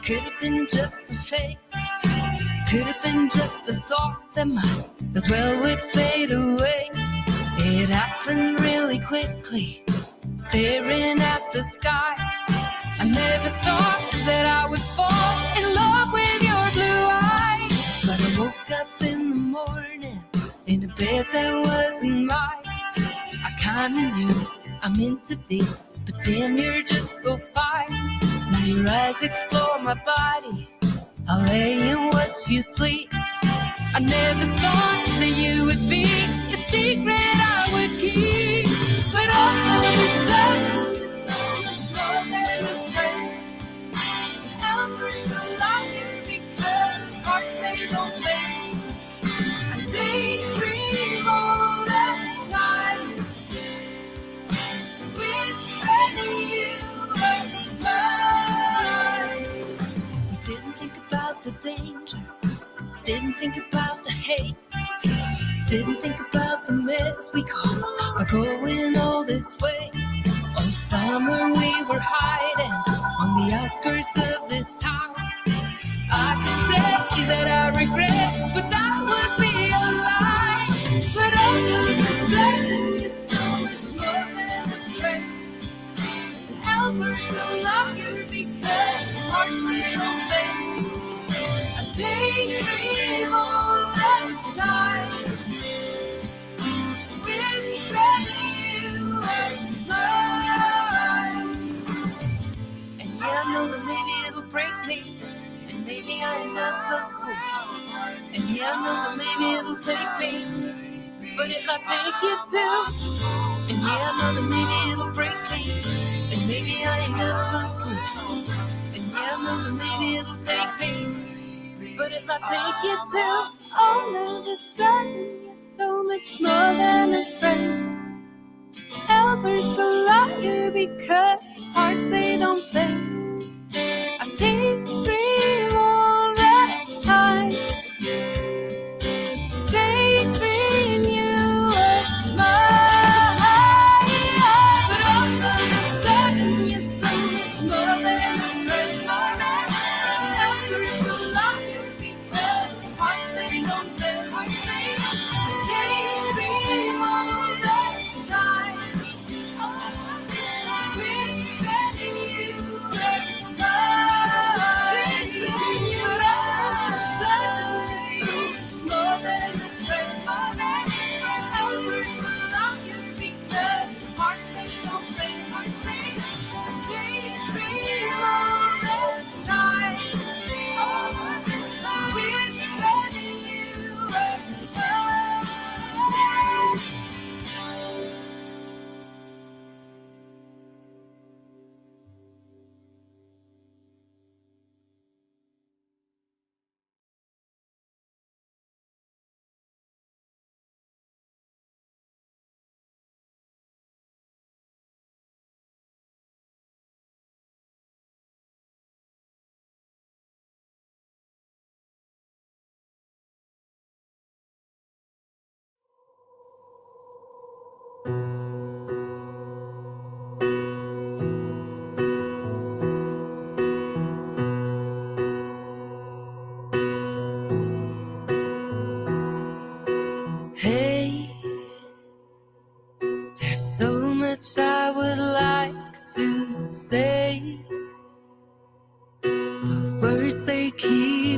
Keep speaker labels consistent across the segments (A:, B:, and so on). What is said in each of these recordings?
A: Could have been just a face, could have been just a thought that might as well would fade away. It happened really quickly, staring at the sky. I never thought that I would fall in love with your blue eyes. But I woke up in the morning in a bed that wasn't mine. I kinda knew I'm into deep, but damn, you're just so fine. Now your eyes explore my body, I'll lay and watch you sleep. I never thought that you would be a secret I would keep. But all of a sudden, you're so much more than a friend. Albert's a liar because hearts they don't bend. I daydream all the time, wishing you were mine. We didn't think about the danger, didn't think about the hate, didn't think about the mess we caused by going all this way. All summer we were hiding on the outskirts of this town. I could say that I regret, but that would be a lie. But all of a sudden, you're so much more than a friend. Albert's a liar because hearts they don't bend. I daydream all the time, wishing you were mine. And yeah, I know that maybe it'll break me, and maybe I end up a fool. And yeah, I know that maybe it'll take me, but if I take you too. And yeah, I know that maybe it'll break me, and maybe I end up a fool. And yeah, I know that maybe it'll take me, but if I take you too. All of a sudden, you're so much more than a friend. Albert's a liar because hearts they don't bend. I daydream all the time, daydream you were mine. But all of a sudden, you're so much more than a friend. Albert's a liar because hearts they don't bend. I daydream all the time, wishing you were mine. But all of a sudden, you're so much more than a friend. Albert's a liar because hearts they don't bend. I daydream all the time, wishing you were mine. Hey, there's so much I would like to say, but words they keep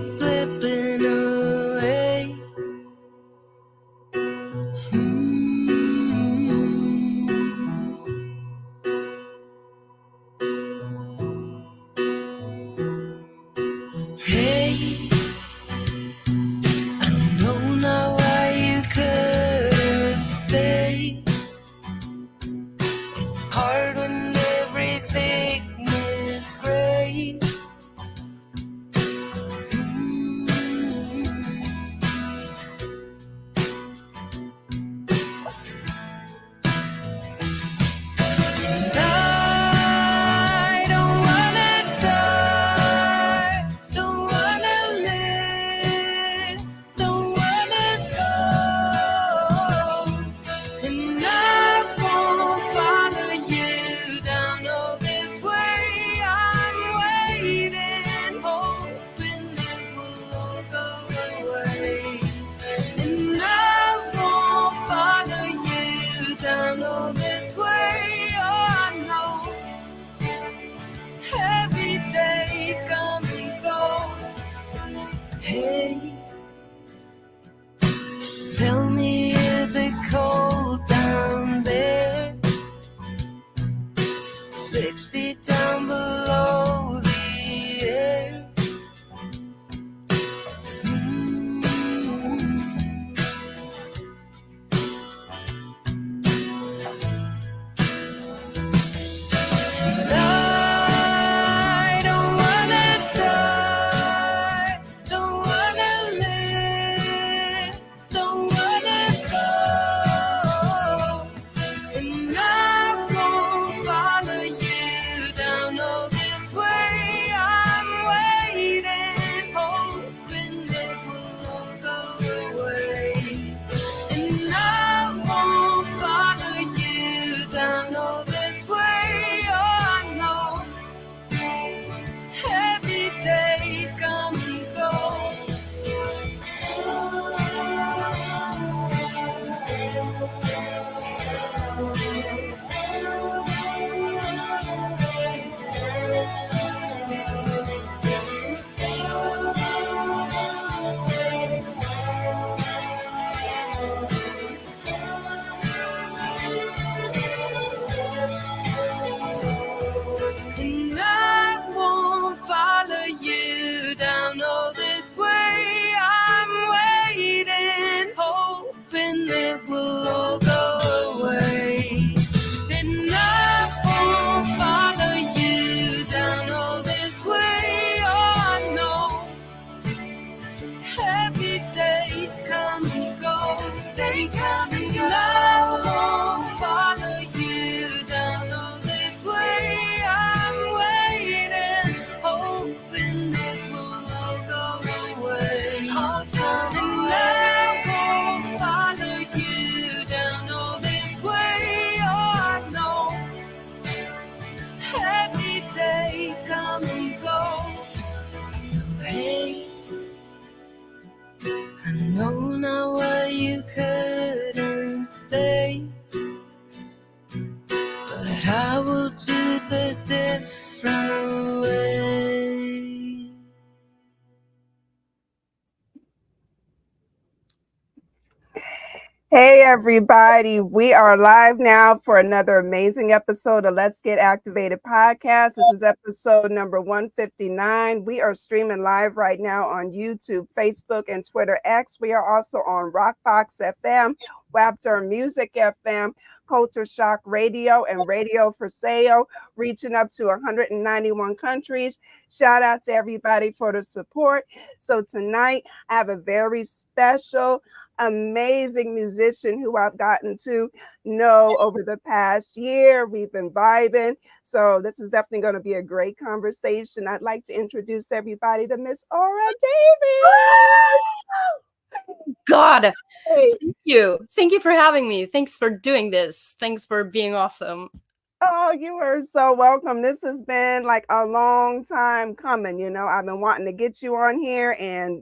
A: day coming, I won't follow you down all this way. I'm waiting, hoping it will all go away. And I won't follow you down all this way. Oh, I know happy days come and go. So hey, I know now why you couldn't stay, but I will do the different way.
B: Hey, everybody. We are live now for another amazing episode of Let's Get Activated podcast. This is episode number 159. We are streaming live right now on YouTube, Facebook, and Twitter X. We are also on Rockbox FM, Wapter Music FM, Culture Shock Radio, and Radio for Sale, reaching up to 191 countries. Shout out to everybody for the support. So tonight, I have a very special, amazing musician who I've gotten to know over the past year. We've been vibing. So this is definitely going to be a great conversation. I'd like to introduce everybody to Miss Aura Davis.
C: God,
B: Hey.
C: thank you. Thank you for having me. Thanks for doing this. Thanks for being awesome.
B: Oh, you are so welcome. This has been like a long time coming. I've been wanting to get you on here and,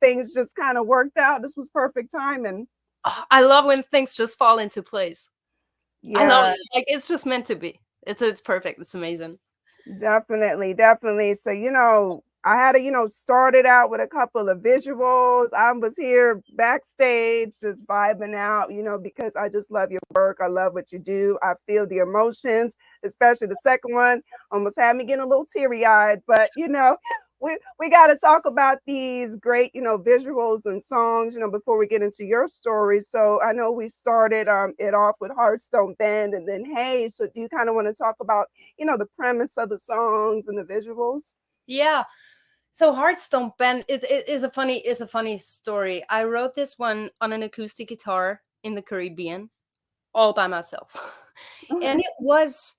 B: things just kind of worked out. This was perfect timing.
C: Oh, I love when things just fall into place.
B: Yeah.
C: I love it. Like, it's just meant to be. It's perfect. It's amazing.
B: Definitely. So, I had to, start it out with a couple of visuals. I was here backstage just vibing out, because I just love your work. I love what you do. I feel the emotions, especially the second one almost had me getting a little teary-eyed, but we got to talk about these great, visuals and songs, before we get into your story. So I know we started it off with Hearthstone Bend and then Hey. So do you kind of want to talk about, the premise of the songs and the visuals?
C: Yeah. So Hearthstone Bend, it is a funny story. I wrote this one on an acoustic guitar in the Caribbean, all by myself. And it was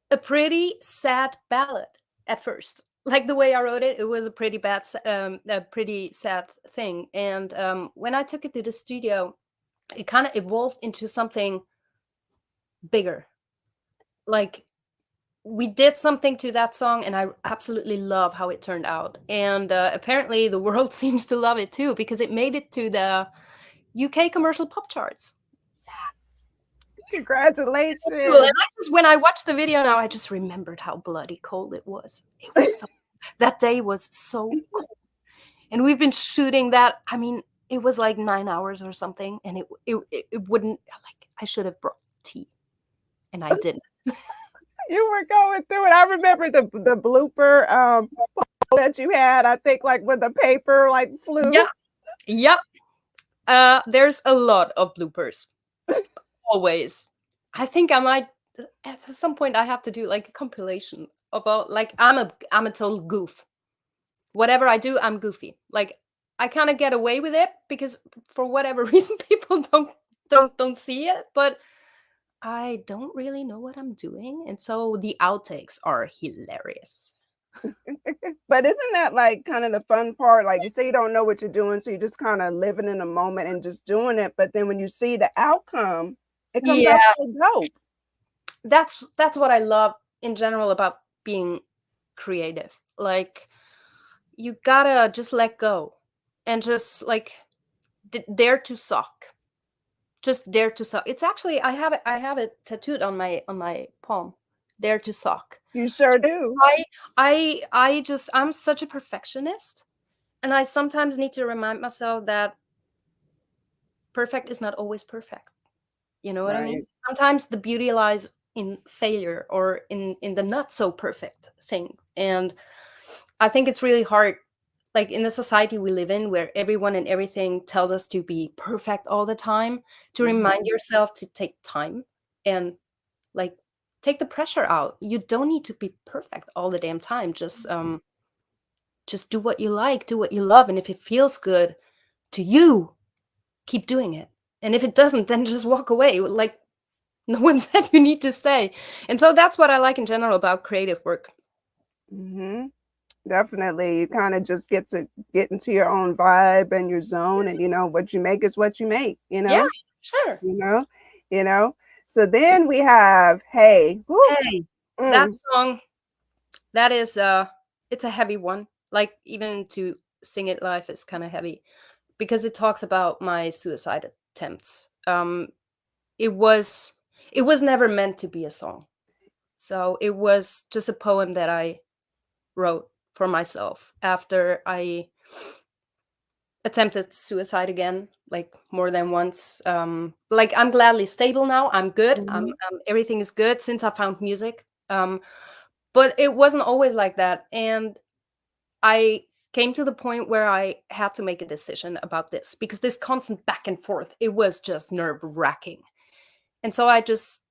C: a pretty sad ballad at first. Like the way I wrote it, it was a pretty sad thing. And when I took it to the studio, it kind of evolved into something bigger. Like, we did something to that song, and I absolutely love how it turned out. And apparently the world seems to love it too, because it made it to the UK commercial pop charts.
B: Congratulations.
C: That's cool. And when I watched the video now, I just remembered how bloody cold it was. It was that day was so cold. And we've been shooting that. I mean, it was like 9 hours or something. And it wouldn't, like, I should have brought tea. And I didn't.
B: You were going through it. I remember the blooper that you had, I think, like when the paper like flew.
C: Yep. There's a lot of bloopers. Always. I think I might at some point I have to do like a compilation about, like, I'm a total goof. Whatever I do, I'm goofy. Like, I kind of get away with it because for whatever reason people don't see it, but I don't really know what I'm doing, and so the outtakes are hilarious.
B: But isn't that like kind of the fun part? Like, you say you don't know what you're doing, so you're just kind of living in the moment and just doing it. But then when you see the outcome, it comes out so dope.
C: That's what I love in general about being creative. Like, you gotta just let go and just like dare to suck. Just dare to suck. It's actually I have it tattooed on my palm. Dare to suck.
B: You sure do.
C: I'm such a perfectionist, and I sometimes need to remind myself that perfect is not always perfect. You know what I mean? Sometimes the beauty lies in failure or in the not so perfect thing. And I think it's really hard, like in the society we live in, where everyone and everything tells us to be perfect all the time, to remind yourself to take time and like take the pressure out. You don't need to be perfect all the damn time. Just do what you like, do what you love, and if it feels good to you, keep doing it. And if it doesn't, then just walk away. Like, no one said you need to stay. And so that's what I like in general about creative work.
B: Hmm. Definitely. You kind of just get to get into your own vibe and your zone, and what you make is what you make,
C: Yeah, sure.
B: you know, you know. So then we have Hey. Woo,
C: Hey, that
B: mm,
C: song, that is it's a heavy one. Like, even to sing it live is kind of heavy because it talks about my suicide attempts. It was it was never meant to be a song. So it was just a poem that I wrote for myself after I attempted suicide again, like more than once. Like, I'm gladly stable now. I'm good.
B: mhm,
C: Everything is good since I found music. But it wasn't always like that, and I came to the point where I had to make a decision about this because this constant back and forth, it was just nerve wracking. And so I just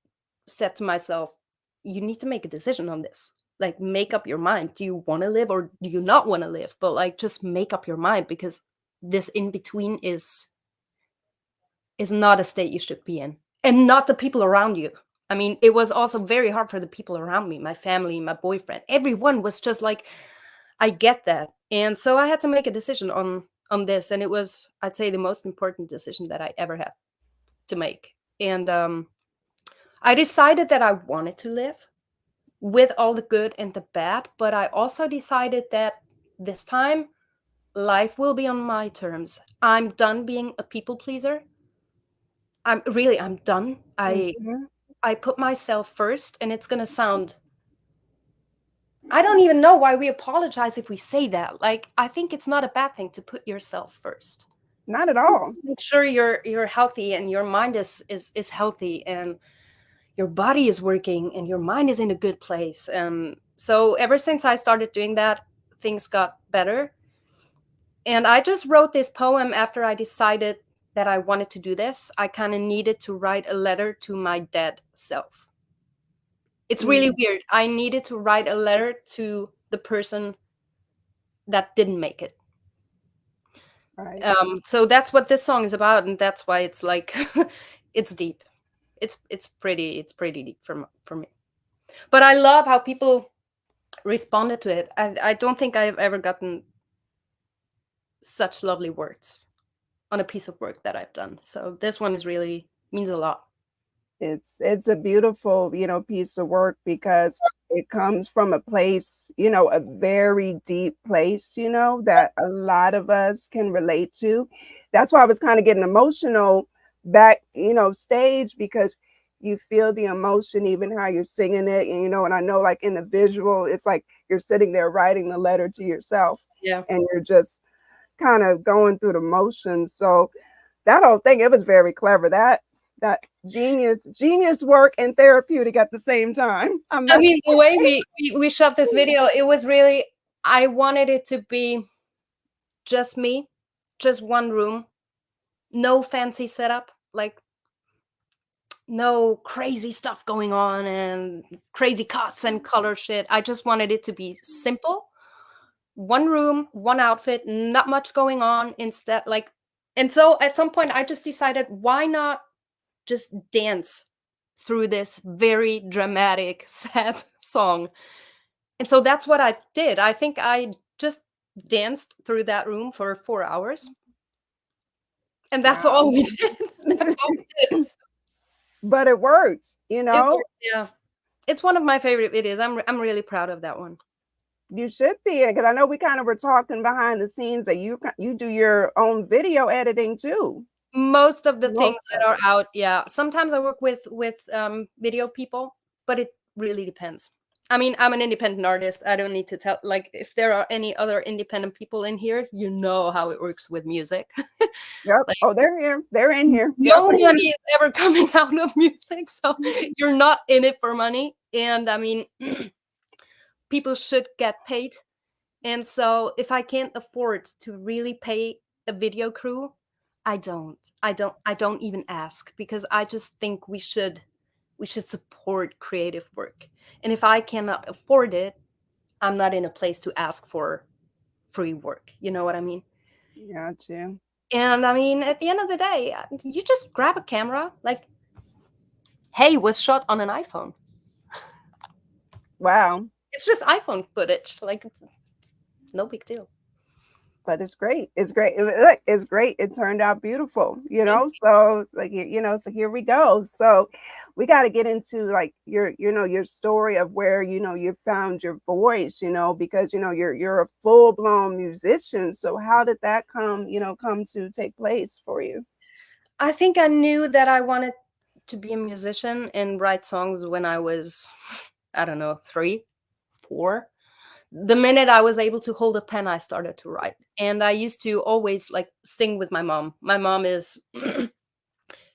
C: said to myself, you need to make a decision on this. Like, make up your mind. Do you want to live or do you not want to live? But like, just make up your mind, because this in between is not a state you should be in, and not the people around you. I mean, it was also very hard for the people around me, my family, my boyfriend. Everyone was just like, I get that. And so I had to make a decision on this, and it was, I'd say, the most important decision that I ever had to make. And I decided that I wanted to live with all the good and the bad, but I also decided that this time life will be on my terms. I'm done being a people pleaser. I'm done.
B: mhm.
C: I put myself first, and it's going to sound, I don't even know why we apologize if we say that. Like, I think it's not a bad thing to put yourself first.
B: Not at all.
C: Make sure you're healthy, and your mind is healthy, and your body is working, and your mind is in a good place. So ever since I started doing that, things got better. And I just wrote this poem after I decided that I wanted to do this. I kind of needed to write a letter to my dead self. It's really
B: Mm,
C: weird. I needed to write a letter to the person that didn't make it.
B: right.
C: So that's what this song is about, and that's why it's like, it's deep. It's pretty deep for me. But I love how people responded to it. I don't think I've ever gotten such lovely words on a piece of work that I've done. So this one is really means a lot.
B: It's a beautiful, piece of work because it comes from a place, a very deep place, that a lot of us can relate to. That's why I was kind of getting emotional back, stage, because you feel the emotion even how you're singing it, and and I know, like, in the visual, it's like you're sitting there writing the letter to yourself,
C: Yeah.
B: and you're just kind of going through the motions. So that whole thing, it was very clever. That genius work and therapeutic at the same time. I
C: I
B: must
C: mean, the way we shot this video, it was really, I wanted it to be just me, just one room, no fancy setup, like no crazy stuff going on and crazy cuts and color shit. I just wanted it to be simple. One room, one outfit, not much going on instead, like, and so at some point I just decided, why not just dance through this very dramatic sad song. And so that's what I did. I think I just danced through that room for 4 hours, and that's all
B: wow.
C: we did. That's all we did.
B: But it worked,
C: It worked, yeah. It's one of my favorite videos. I'm really proud of that one.
B: You should be, because I know we kind of were talking behind the scenes that you do your own video editing too.
C: Most of the things
B: Most
C: that
B: of
C: are
B: it.
C: out, yeah. Sometimes I work with video people, but it really depends. I mean, I'm an independent artist. I don't need to tell, like, if there are any other independent people in here, you know how it works with music.
B: Yep.
C: Like,
B: Oh, they're here. They're in here. Yep.
C: no money is ever coming out of music, so you're not in it for money. And I mean, people should get paid. And so if I can't afford to really pay a video crew, I don't even ask, because I just think we should support creative work. And if I cannot afford it, I'm not in a place to ask for free work. You know what I mean?
B: Got you.
C: And I mean, at the end of the day, you just grab a camera, like, hey, was shot on an iPhone.
B: Wow.
C: It's just iPhone footage. Like, it's no big deal.
B: But it's great. It's great. Look, it's great. It turned out beautiful, you
C: Thank
B: know. So it's like you know, so here we go. So we got to get into like your, you know, your story of where you know you found your voice, you know, because you know you're a full blown musician. So how did that come, you know, come to take place for you?
C: I think I knew that I wanted to be a musician and write songs when I was, I don't know, 3, 4. The minute I was able to hold a pen, I started to write. And I used to always like sing with my mom. My mom is,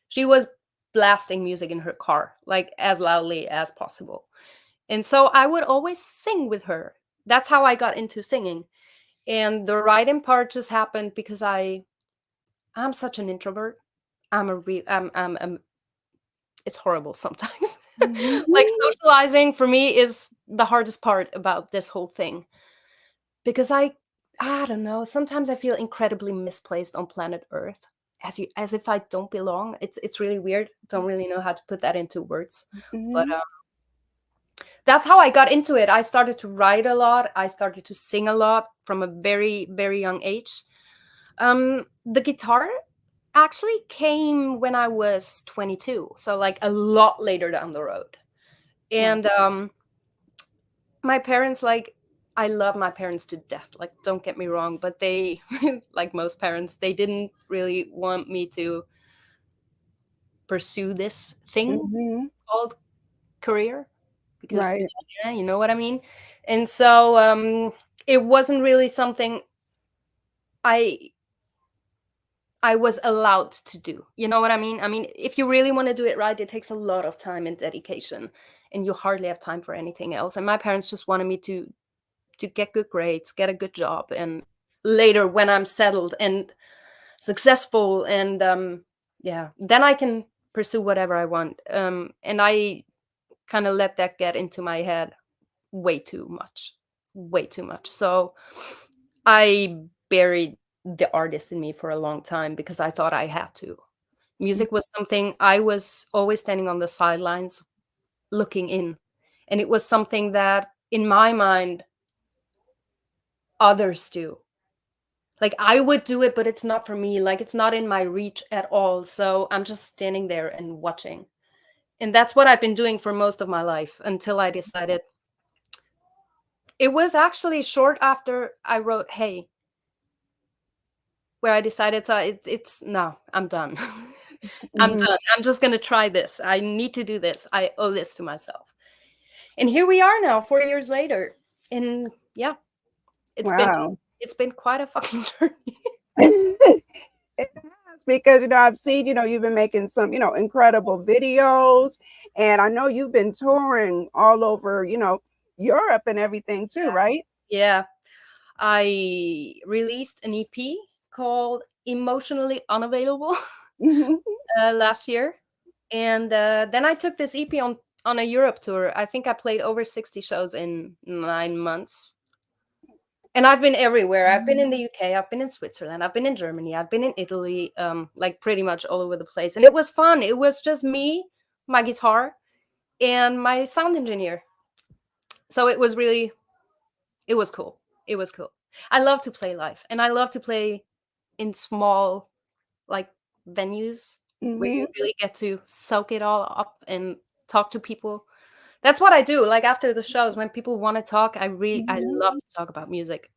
C: she was blasting music in her car, like as loudly as possible. And so I would always sing with her. That's how I got into singing. And the writing part just happened because I'm such an introvert. I'm it's horrible sometimes. Like
B: Mhm.
C: socializing for me is the hardest part about this whole thing because I don't know, sometimes I feel incredibly misplaced on planet Earth as if I don't belong. It's really weird. Don't really know how to put that into words. But
B: Mhm.
C: that's how I got into it. I started to write a lot. I started to sing a lot from a very very young age. The guitar actually came when I was 22, so like a lot later down the road.
B: Wow.
C: And my parents, like, I love my parents to death. Like, don't get me wrong, but they, like most parents, they didn't really want me to pursue this thing
B: Mhm.
C: called career because,
B: Right.
C: yeah, you know what I mean. And so it wasn't really something I I was allowed to do. You know what I mean? I mean, if you really want to do it right, it takes a lot of time and dedication, and you hardly have time for anything else. And my parents just wanted me to get good grades, get a good job, and later when I'm settled and successful, and yeah, then I can pursue whatever I want. And I kind of let that get into my head way too much, way too much. So I buried the artist in me for a long time because I thought I had to. Music was something I was always standing on the sidelines looking in. And it was something that, in my mind, others do. Like I would do it, but it's not for me. Like it's not in my reach at all. So I'm just standing there and watching. And that's what I've been doing for most of my life until I decided. It was actually short after I wrote Hey, where I decided to, it's no, I'm done. I'm
B: Mhm.
C: done. I'm just going to try this. I need to do this. I owe this to myself. And here we are now 4 years later. And yeah, it's been
B: Wow.
C: it's been quite a fucking journey.
B: It has because you know I've seen you know you've been making some you know incredible videos, and I know you've been touring all over you know Europe and everything too, right?
C: Yeah. I released an EP called Emotionally Unavailable
B: Mhm.
C: last year. And then I took this EP on a Europe tour. I think I played over 60 shows in 9 months. And I've been everywhere. I've been in the UK, I've been in Switzerland, I've been in Germany, I've been in Italy, like pretty much all over the place. And it was fun. It was just me, my guitar, and my sound engineer. So it was cool. It was cool. I love to play live, and I love to play in small, like, venues where you
B: Mhm.
C: really get to soak it all up and talk to people. That's what I do. Like after the shows, when people want to talk, I
B: Mhm.
C: love to talk about music.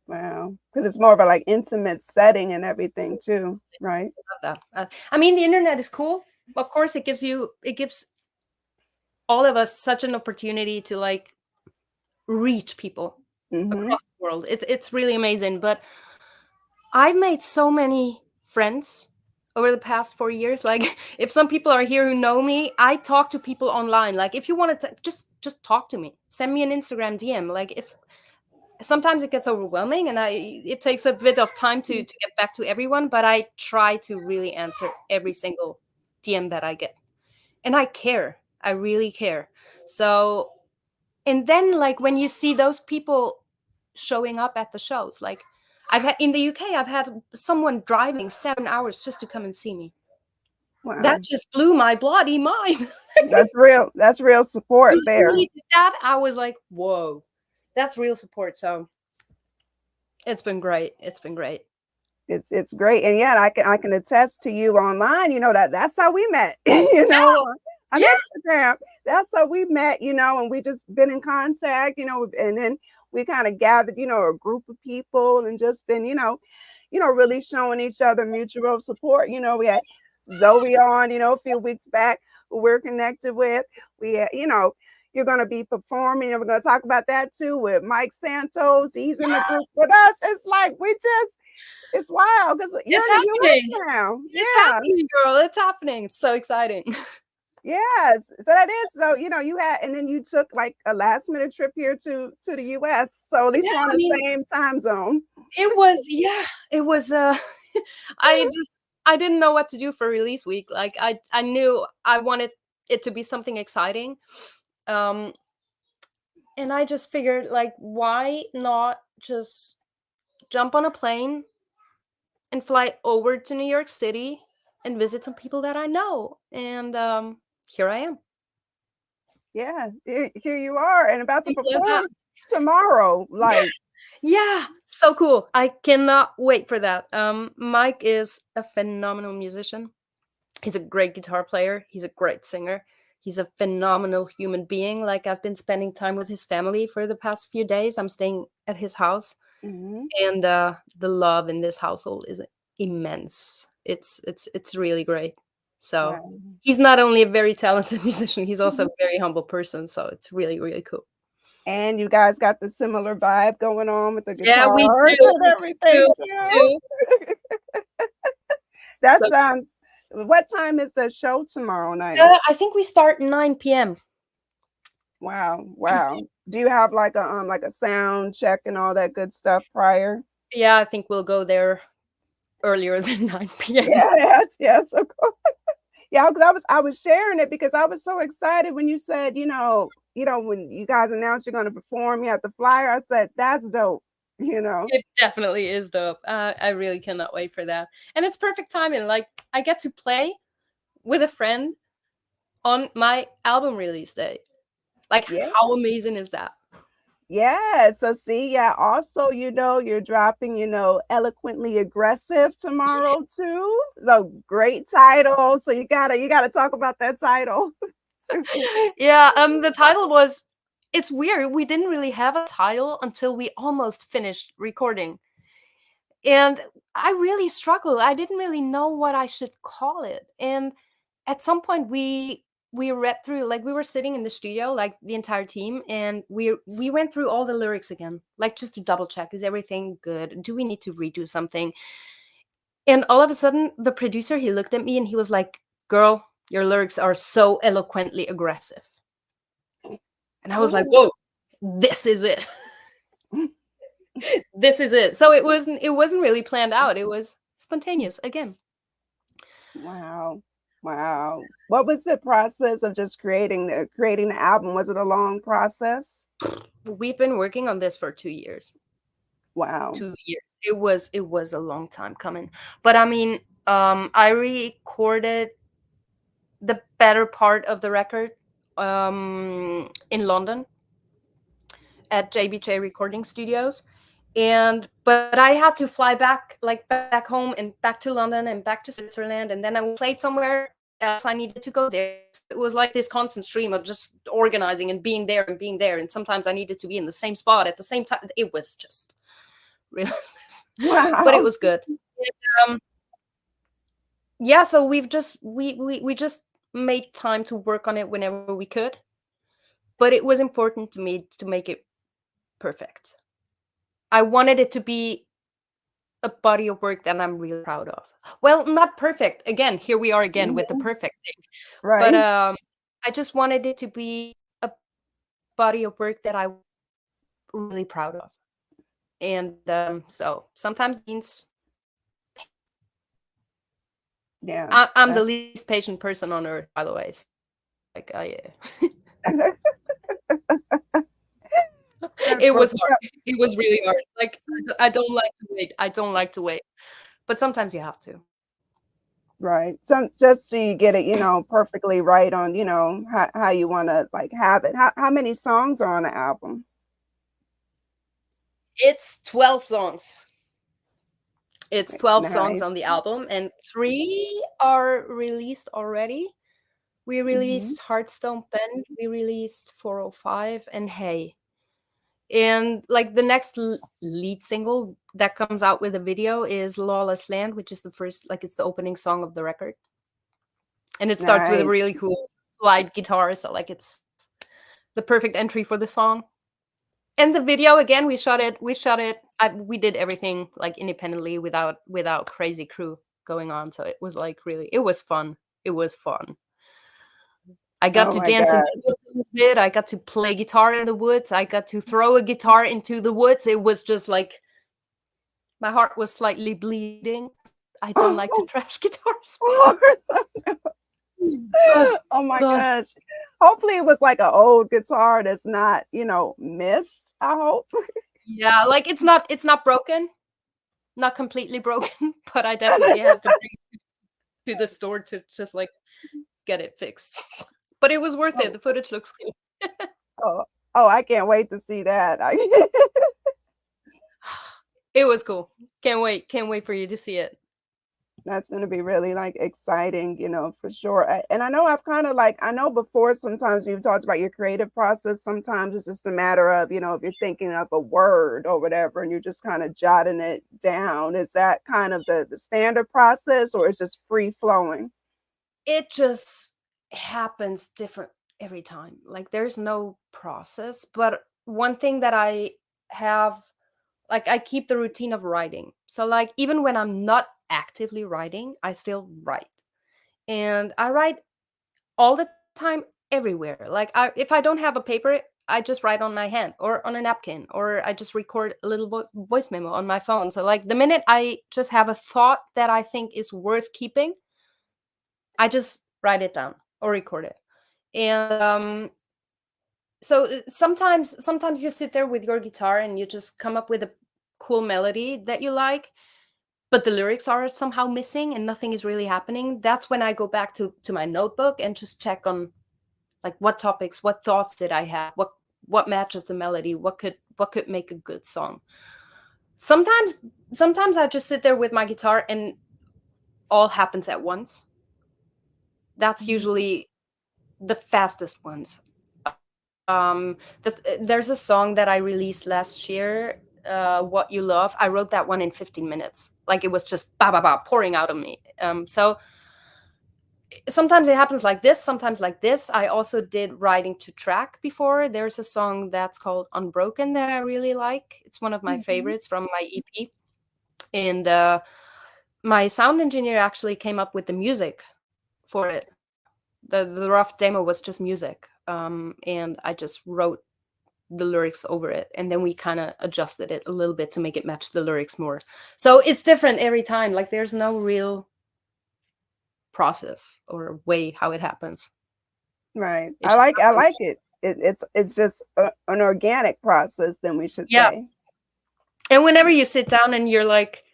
B: Wow, because it's more of a like intimate setting and everything too, right?
C: Love that. I mean, the internet is cool. Of course, it gives all of us such an opportunity to like reach people
B: Mhm.
C: across the world. It's really amazing. But I've made so many friends over the past 4 years. Like, if some people are here who know me, I talk to people online. Like, if you want to just talk to me, send me an Instagram DM. Like, if sometimes it gets overwhelming, and it takes a bit of time to get back to everyone, but I try to really answer every single DM that I get. And I care. I really care. So, and then like when you see those people showing up at the shows, like I've had in the UK, I've had someone driving 7 hours just to come and see me.
B: Wow.
C: That just blew my bloody mind.
B: That's real. That's real support
C: You
B: there.
C: really did that. I was like, whoa, that's real support. So it's been great. It's been great.
B: It's great. And yeah, I can attest to you online, that's how we met, on
C: Yeah.
B: Instagram. That's how we met, and we just been in contact, and then we kind of gathered, a group of people and just been, really showing each other mutual support. We had Zoe on, a few weeks back who we're connected with. We had, you're going to be performing, and we're going to talk about that too with Mike Santos. He's in the group with us. It's like it's wild because you're
C: It's
B: in the US
C: happening.
B: now.
C: It's
B: Yeah.
C: happening, girl. It's happening. It's so exciting.
B: Yes. So that is so, you had, and then you took like a last minute trip here to the US. So at least
C: Yeah,
B: we're on
C: I
B: the
C: mean,
B: same time zone.
C: it was I didn't know what to do for release week. Like I knew I wanted it to be something exciting. Um and I just figured, like, why not just jump on a plane and fly over to New York City and visit some people that I know. And here I am.
B: Yeah. Here you are and about to
C: Simple as that.
B: perform tomorrow. Like,
C: Yeah, so cool. I cannot wait for that. Mike is a phenomenal musician. He's a great guitar player. He's a great singer. He's a phenomenal human being. Like, I've been spending time with his family for the past few days. I'm staying at his house,
B: mhm.
C: and the love in this household is immense. It's really great. So
B: Wow.
C: he's not only a very talented musician, he's also a very humble person. So it's really, really cool.
B: And you guys got the similar vibe going on with the
C: Yeah, we
B: guitars
C: do.
B: and everything
C: Do,
B: too.
C: do.
B: That's
C: So,
B: what time is the show tomorrow night?
C: I think we start 9 p.m.
B: Wow. Wow. Do you have like a sound check and all that good stuff prior?
C: Yeah, I think we'll go there earlier than 9 p.m.
B: Yes, yes, of course. Yeah, because I was sharing it because I was so excited when you said, when you guys announced you're gonna perform, you had the flyer. I said, that's dope,
C: It definitely is dope. I really cannot wait for that. And it's perfect timing. Like, I get to play with a friend on my album release day. Like,
B: Yeah.
C: how amazing is that?
B: Yeah. So see, yeah, also, you're dropping, eloquently aggressive tomorrow too. So great title. So you gotta talk about that title.
C: Yeah, the title was, it's weird. We didn't really have a title until we almost finished recording. And I really struggled. I didn't really know what I should call it. And at some point we read through, like, we were sitting in the studio, like the entire team, and we went through all the lyrics again, like, just to double check, is everything good? Do we need to redo something? And all of a sudden, the producer, he looked at me and he was like, "Girl, your lyrics are so eloquently aggressive." And I was like,
B: Ooh.
C: "Whoa, this is it." This is it. So it wasn't really planned out. It was spontaneous again.
B: Wow. Wow. What was the process of just creating the album? Was it a long process?
C: We've been working on this for 2 years.
B: Wow.
C: 2 years. It was a long time coming. But I mean, I recorded the better part of the record in London at JBJ Recording Studios. And but I had to fly back, like, back home and back to London and back to Switzerland, and then I played somewhere else. I needed to go there. It was like this constant stream of just organizing and being there and being there, and sometimes I needed to be in the same spot at the same time. It was just relentless, but it
B: Wow.
C: was good. And, yeah, so we just made time to work on it whenever we could, but it was important to me to make it perfect. I wanted it to be a body of work that I'm really proud of. Well, not perfect. Again, here we are again with the
B: Mhm.
C: perfect thing. But
B: Right.
C: I just wanted it to be a body of work that I'm really proud of. And so sometimes it means
B: Yeah.
C: I'm the least patient person on earth, by the way. So, like, I
B: That
C: It
B: broke
C: was
B: it
C: hard.
B: up.
C: It was really hard. Like, I don't like to wait. I don't like to wait, but sometimes you have to.
B: Right. Some just so you get it, perfectly right on, how you want to like have it. How many songs are on the album?
C: It's 12 songs. It's 12 songs on
B: Nice.
C: the album, and 3 are released already. We
B: Hmm.
C: released Heartstone Bend, we released 405, and Hey. And like the next lead single that comes out with a video is Lawless Land, which is the first, like it's the opening song of the record. And it starts with a
B: Nice.
C: really cool slide guitar. So like it's the perfect entry for the song. And the video again, we did everything like independently without crazy crew going on. So it was like really, it was fun. It was fun. I got
B: Oh
C: to
B: my
C: dance in
B: God.
C: the woods a little bit. I got to play guitar in the woods. I got to throw a guitar into the woods. It was just like my heart was slightly bleeding. I don't like to
B: Oh,
C: trash guitars. God,
B: oh my
C: God.
B: gosh. Hopefully it was like an old guitar that's not, missed, I hope.
C: Yeah, like it's not broken, not completely broken, but I definitely have to bring it to the store to just like get it fixed. But it was worth it.
B: Oh,
C: The footage looks cool.
B: oh, oh, I can't wait to see that.
C: It was cool. Can't wait. Can't wait for you to see it.
B: That's going to be really like exciting, for sure. And I know I've kind of like, I know before sometimes you've talked about your creative process. Sometimes it's just a matter of, if you're thinking of a word or whatever, and you're just kind of jotting it down. Is that kind of the standard process, or is just free flowing?
C: It just happens different every time. Like there's no process, but one thing that I have, like I keep the routine of writing. So like even when I'm not actively writing, I still write. And I write all the time everywhere. Like if I don't have a paper, I just write on my hand or on a napkin, or I just record a little voice memo on my phone. So like the minute I just have a thought that I think is worth keeping, I just write it down or record it. And so sometimes you sit there with your guitar and you just come up with a cool melody that you like, but the lyrics are somehow missing and nothing is really happening. That's when I go back to my notebook and just check on like what topics, what thoughts did I have, what matches the melody, what could make a good song. Sometimes I just sit there with my guitar and all happens at once. That's
B: Mhm.
C: usually the fastest ones. There's a song that I released last year, What You Love. I wrote that one in 15 minutes. Like it was just ba ba ba pouring out of me. So sometimes it happens like this, sometimes like this. I also did writing to track before. There's a song that's called Unbroken that I really like. It's one of my
B: Mhm.
C: favorites from my EP. And my sound engineer actually came up with the music for it. The rough demo was just music. And I just wrote the lyrics over it, and then we kind of adjusted it a little bit to make it match the lyrics more. So it's different every time. Like there's no real process or way how it happens.
B: Right.
C: It
B: I
C: just
B: like I
C: happens.
B: like it. It's just an organic process, then we should
C: Yeah.
B: say.
C: And whenever you sit down and you're like,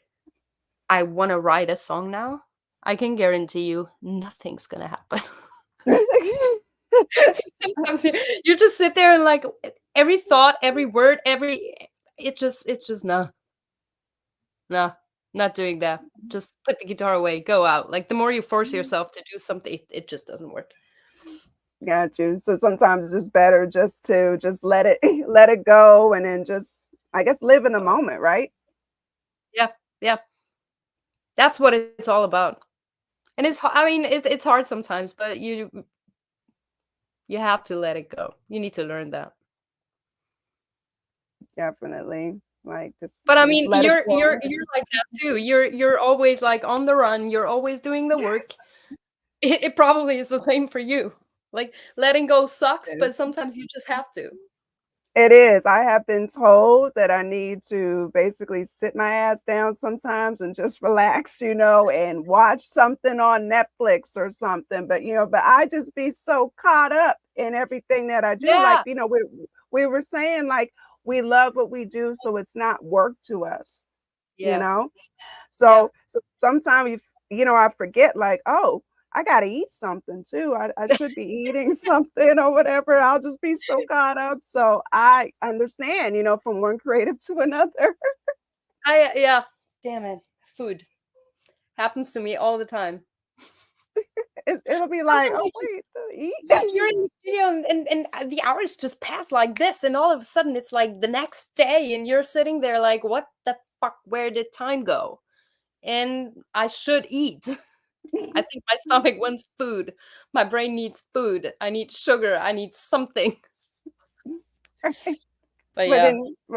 C: I want to write a song now, I can guarantee you nothing's gonna happen. Sometimes you just sit there and like every thought, every word, it's just no, no, not doing that. Just put the guitar away, go out. Like the more you force yourself to do something, it just doesn't work.
B: Got you. So sometimes it's just better just to just let it let it go, and then just, I guess, live in the moment, right?
C: Yeah, yeah, that's what it's all about. And I mean, it's hard sometimes, but you have to let it go. You need to learn that.
B: Definitely. Like
C: But I
B: just
C: mean,
B: let it
C: you're you're
B: flow.
C: you're like that too. You're always like on the run. You're always doing the
B: Yes.
C: work. It probably is the same for you. Like letting go sucks,
B: It
C: but
B: is.
C: sometimes you just have to.
B: It is. I have been told that I need to basically sit my ass down sometimes and just relax, and watch something on Netflix or something. But I just be so caught up in everything that I do. Like,
C: Yeah,
B: we were saying, like, we love what we do, so it's not work to us, you
C: Yeah.
B: know?
C: Yeah.
B: So sometimes I forget like, oh, I gotta eat something too. I should be eating something or whatever. I'll just be so caught up. So I understand, from one creative to another.
C: Yeah. Damn it. Food happens to me all the time.
B: It'll be like,
C: Sometimes
B: oh
C: you just
B: wait,
C: it's like
B: eat.
C: you're in the studio and the hours just pass like this, and all of a sudden it's like the next day, and you're sitting there like, what the fuck? Where did time go? And I should eat. I think my stomach wants food. My brain needs food. I need sugar. I need something. But
B: But
C: yeah,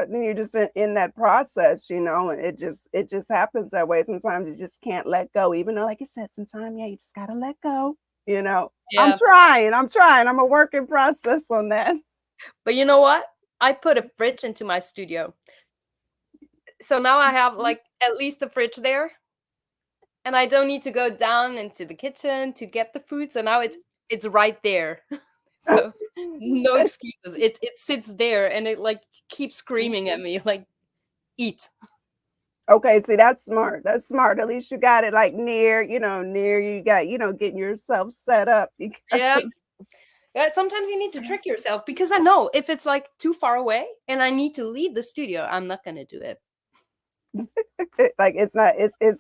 B: then you're just in that process, and it just happens that way. Sometimes you just can't let go, even though, like you said, sometimes you just gotta let go. I'm
C: yeah.
B: trying. I'm trying. I'm a work in process on that.
C: But you know what? I put a fridge into my studio. So now I have like at least a fridge there, and I don't need to go down into the kitchen to get the food. So now it's right there. So no excuses. It sits there and it like keeps screaming at me like, eat.
B: Okay, see, that's smart. That's smart. At least you got it like near you got, getting yourself set up
C: Yeah.
B: because
C: Yeah, sometimes you need to trick yourself because I know if it's like too far away and I need to leave the studio, I'm not gonna do it.
B: like it's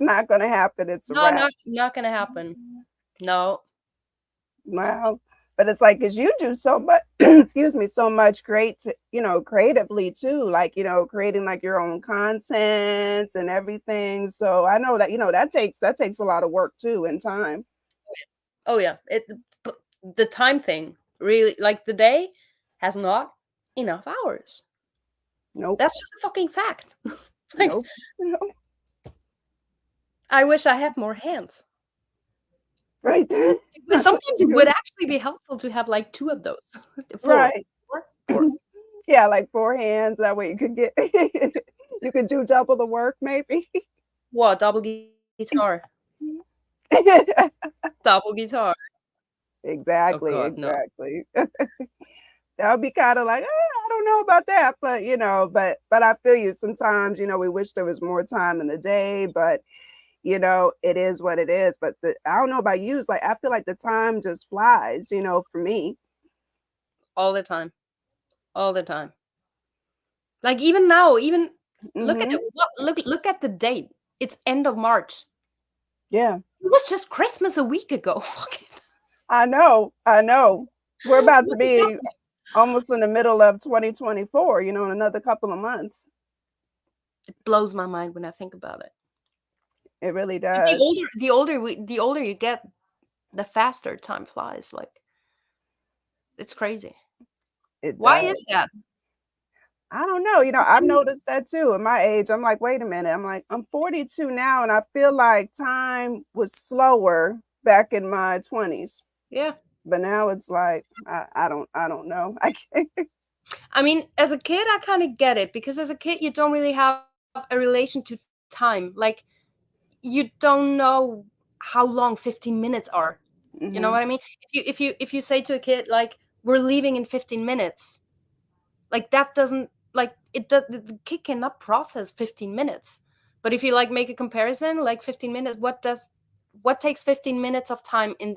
B: not gonna happen. It's a
C: No,
B: wrap.
C: not gonna happen. No.
B: Wow. But it's like, because you do so much, excuse me, so much great, creatively too, like, creating like your own content and everything. So I know that, that takes a lot of work too and time.
C: Oh yeah. The time thing really, like, the day has not enough hours.
B: Nope.
C: That's just a fucking fact. Like,
B: Nope. Nope.
C: I wish I had more hands.
B: Right.
C: But sometimes it would actually be helpful to have like two of those. Four.
B: Right.
C: Four.
B: Yeah, like 4 hands. That way you could get you could do double the work maybe.
C: What? Double guitar. Double guitar. Oh
B: Exactly,
C: God, no.
B: exactly. That would be kinda like, I don't know about that," but I feel you. Sometimes, we wish there was more time in the day, but, it is what it is. But I don't know about you, it's like I feel like the time just flies, for me.
C: All the time. All the time. Like even now, even look at
B: Mhm.
C: it. Look at the date. It's end of March.
B: Yeah.
C: It was just Christmas a week ago. Fuck it.
B: I know, I know. We're about to
C: What is
B: be
C: happening?
B: almost in the middle of 2024, in another couple of months.
C: It blows my mind when I think about it.
B: It really
C: But
B: does.
C: the older you get, the faster time flies. Like, it's crazy.
B: It
C: Why
B: does.
C: is that?
B: I don't know. I've noticed that too. At my age, I'm like, wait a minute. I'm like, I'm 42 now, and I feel like time was slower back in my 20s.
C: Yeah.
B: But now it's like, I don't know. I can't.
C: I mean, as a kid, I kind of get it because as a kid, you don't really have a relation to time. Like, you don't know how long 15 minutes are. You know
B: Hmm.
C: what I mean? If you say to a kid like, we're leaving in 15 minutes, like that doesn't like it does the kid cannot process 15 minutes. But if you like make a comparison, like 15 minutes, what takes 15 minutes of time in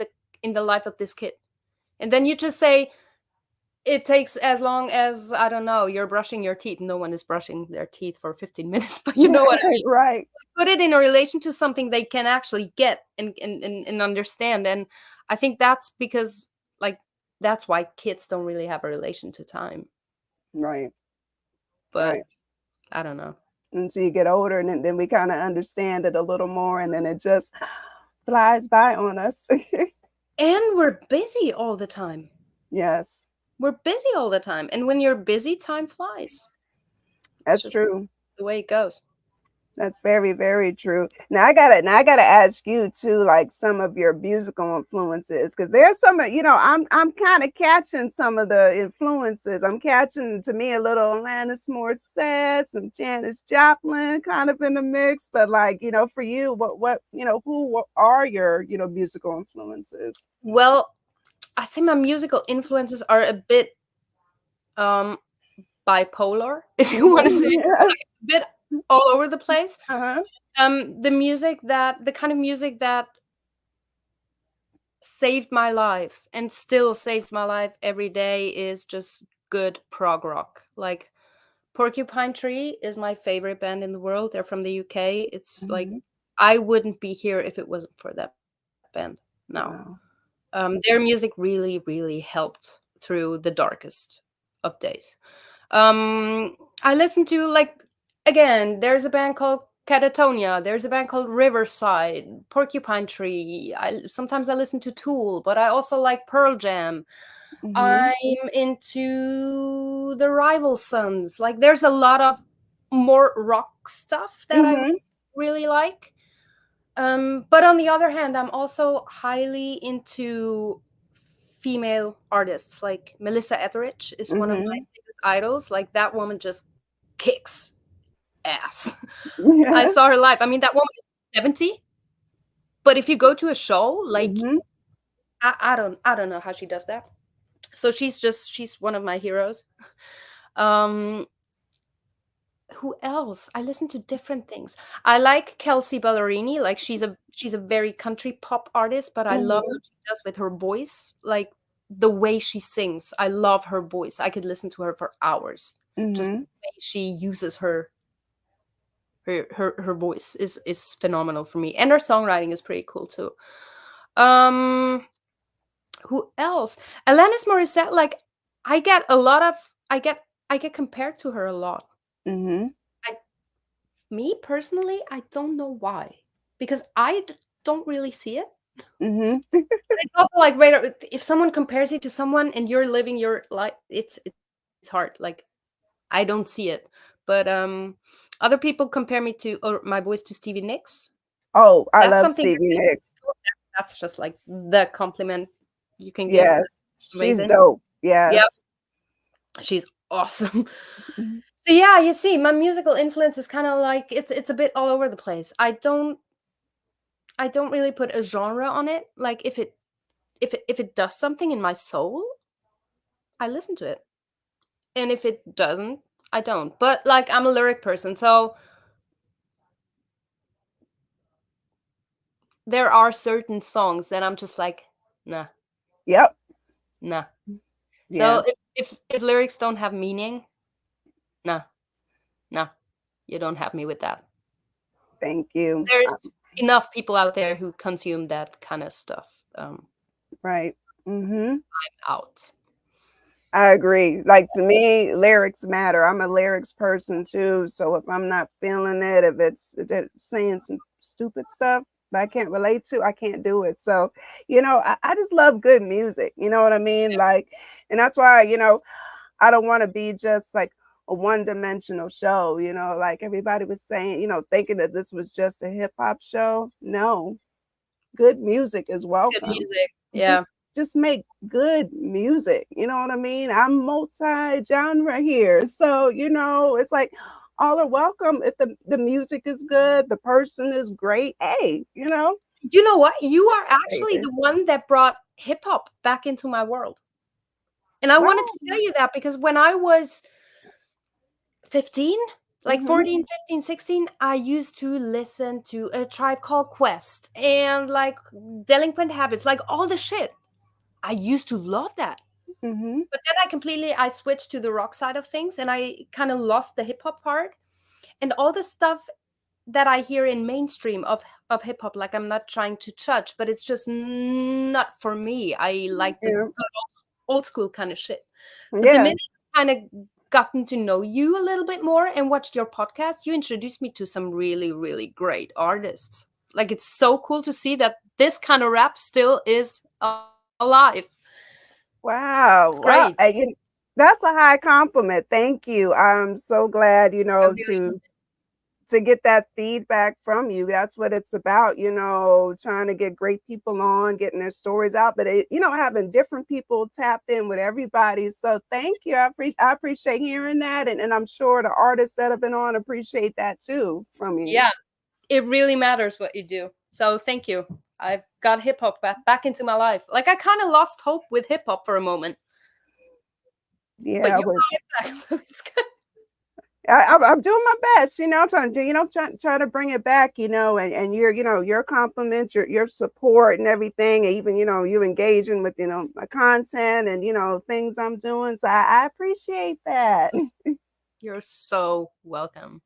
C: the life of this kid? And then you just say it takes as long as, I don't know, you're brushing your teeth. No one is brushing their teeth for 15 minutes, but you know what I mean.
B: Right.
C: Put it in a relation to something they can actually get and understand. And I think that's because, like, that's why kids don't really have a relation to time.
B: Right.
C: But
B: Right.
C: I don't know.
B: Until you get older, and then we kind of understand it a little more, and then it just flies by on us.
C: And we're busy all the time.
B: Yes,
C: We're busy all the time. And when you're busy, time flies. It's
B: that's
C: just
B: true.
C: the way it goes.
B: That's very, very true. Now I gotta ask you too, like some of your musical influences, because there's some I'm kind of catching some of the influences. I'm catching, to me, a little Alanis Morissette, some Janis Joplin kind of in the mix. But like, for you, who are your, musical influences?
C: Well, I say my musical influences are a bit um bipolar, if you want to say it.
B: Yeah.
C: Like, a bit all over the place.
B: Uh-huh.
C: The kind of music that saved my life and still saves my life every day is just good prog rock. Like Porcupine Tree is my favorite band in the world. They're from the UK. It's like
B: Mhm.
C: I wouldn't be here if it wasn't for that band. No.
B: Wow.
C: Their music really, really helped through the darkest of days. I listen to, like, again, there's a band called Catatonia. There's a band called Riverside, Porcupine Tree. Sometimes I listen to Tool, but I also like Pearl Jam.
B: Mhm.
C: I'm into the Rival Sons. Like, there's a lot of more rock stuff that I
B: Mhm.
C: really like. But on the other hand, I'm also highly into female artists. Like Melissa Etheridge is one of my
B: Mhm.
C: biggest idols. Like, that woman just kicks ass. I
B: Yeah.
C: saw her live. I mean, that woman is 70, but if you go to a show, like,
B: Mhm.
C: I don't know how she does that. So she's one of my heroes. Um, who else? I listen to different things. I like Kelsey Ballerini. Like, she's a very country pop artist, but I love
B: Mhm.
C: what she does with her voice. Like, the way she sings, I love her voice. I could listen to her for hours. Just the
B: Mhm.
C: way she uses her voice is phenomenal for me, and her songwriting is pretty cool too. Um, who else? Alanis Morissette. Like, I get a lot of I get compared to her a lot.
B: Mhm.
C: I Me personally, I don't know why, because don't really see it.
B: Mhm.
C: But it's also like, right, if someone compares you to someone and you're living your life, it's hard. Like, I don't see it. But other people compare me to, or my voice, to Stevie Nicks.
B: Oh, I
C: That's
B: love
C: something
B: Stevie
C: that
B: Nicks.
C: that's just like the compliment you can give.
B: Yes. She's
C: Amazing.
B: dope.
C: Yeah,
B: Yes.
C: she's awesome.
B: Mhm.
C: So yeah, you see, my musical influence is kind of like, it's a bit all over the place. I don't really put a genre on it. Like, if it does something in my soul, I listen to it. And if it doesn't, I don't. But, like, I'm a lyric person, so there are certain songs that I'm just like, nah,
B: Yep.
C: nah. So
B: Yes.
C: if lyrics don't have meaning, nah, nah, you don't have me with that.
B: Thank you.
C: There's enough people out there who consume that kind of stuff.
B: Right. Mhm.
C: Out.
B: I agree. Like, to me, lyrics matter. I'm a lyrics person too. So if I'm not feeling it, if it's saying some stupid stuff that I can't relate to, I can't do it. So, I just love good music. You know what I mean? Like, and that's why, I don't want to be just like a one-dimensional show, like everybody was saying, thinking that this was just a hip hop show. No, good music is
C: Good
B: welcome.
C: music. Yeah.
B: Just make good music, you know what I mean? I'm multi-genre here. So, it's like all are welcome if the music is good, the person is great. Hey,
C: You know what? You are actually
B: baby.
C: the one that brought hip hop back into my world. And I wanted
B: Wow.
C: to tell you that because when I was 15, like
B: Mhm.
C: 14, 15, 16, I used to listen to A Tribe Called Quest and, like, Delinquent Habits, like, all the shit. I used to love that.
B: Mhm.
C: But then I switched to the rock side of things and I kind of lost the hip hop part. And all the stuff that I hear in mainstream of hip hop, like, I'm not trying to judge, but it's just not for me. I like the
B: Yeah.
C: good old school kind of shit. But the
B: Yeah.
C: minute I kind of gotten to know you a little bit more and watched your podcast, you introduced me to some really, really great artists. Like, it's so cool to see that this kind of rap still is alive. It's
B: Wow.
C: great.
B: Well, that's a high compliment. Thank you. I'm so glad,
C: I really
B: to get that feedback from you. That's what it's about, trying to get great people on, getting their stories out, but having different people tapped in with everybody. So thank you. I appreciate hearing that. And I'm sure the artists that have been on appreciate that too from you.
C: yeah, it really matters what you do. So thank you. I've got hip hop back into my life. Like, I kind of lost hope with hip hop for a moment. but
B: Yeah,
C: you brought it back, so it's good.
B: I'm doing my best, trying to, try to bring it back, and your compliments, your support and everything, and even, you engaging with, my content and, things I'm doing. So I appreciate that.
C: You're so welcome.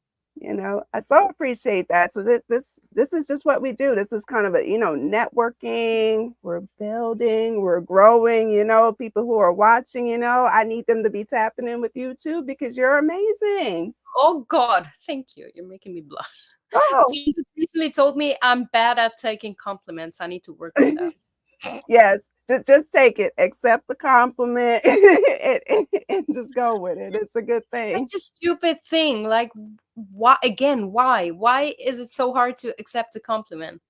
B: I so appreciate that. So this is just what we do. This is kind of a, networking. We're building, we're growing, people who are watching, I need them to be tapping in with you too, because you're amazing.
C: Oh God, thank you. You're making me blush.
B: Oh,
C: You just recently told me I'm bad at taking compliments. I need to work on that.
B: yes. Just take it, accept the compliment, and just go with it. It's a good thing.
C: Such a stupid thing. Like, why again? Why? Why is it so hard to accept a compliment?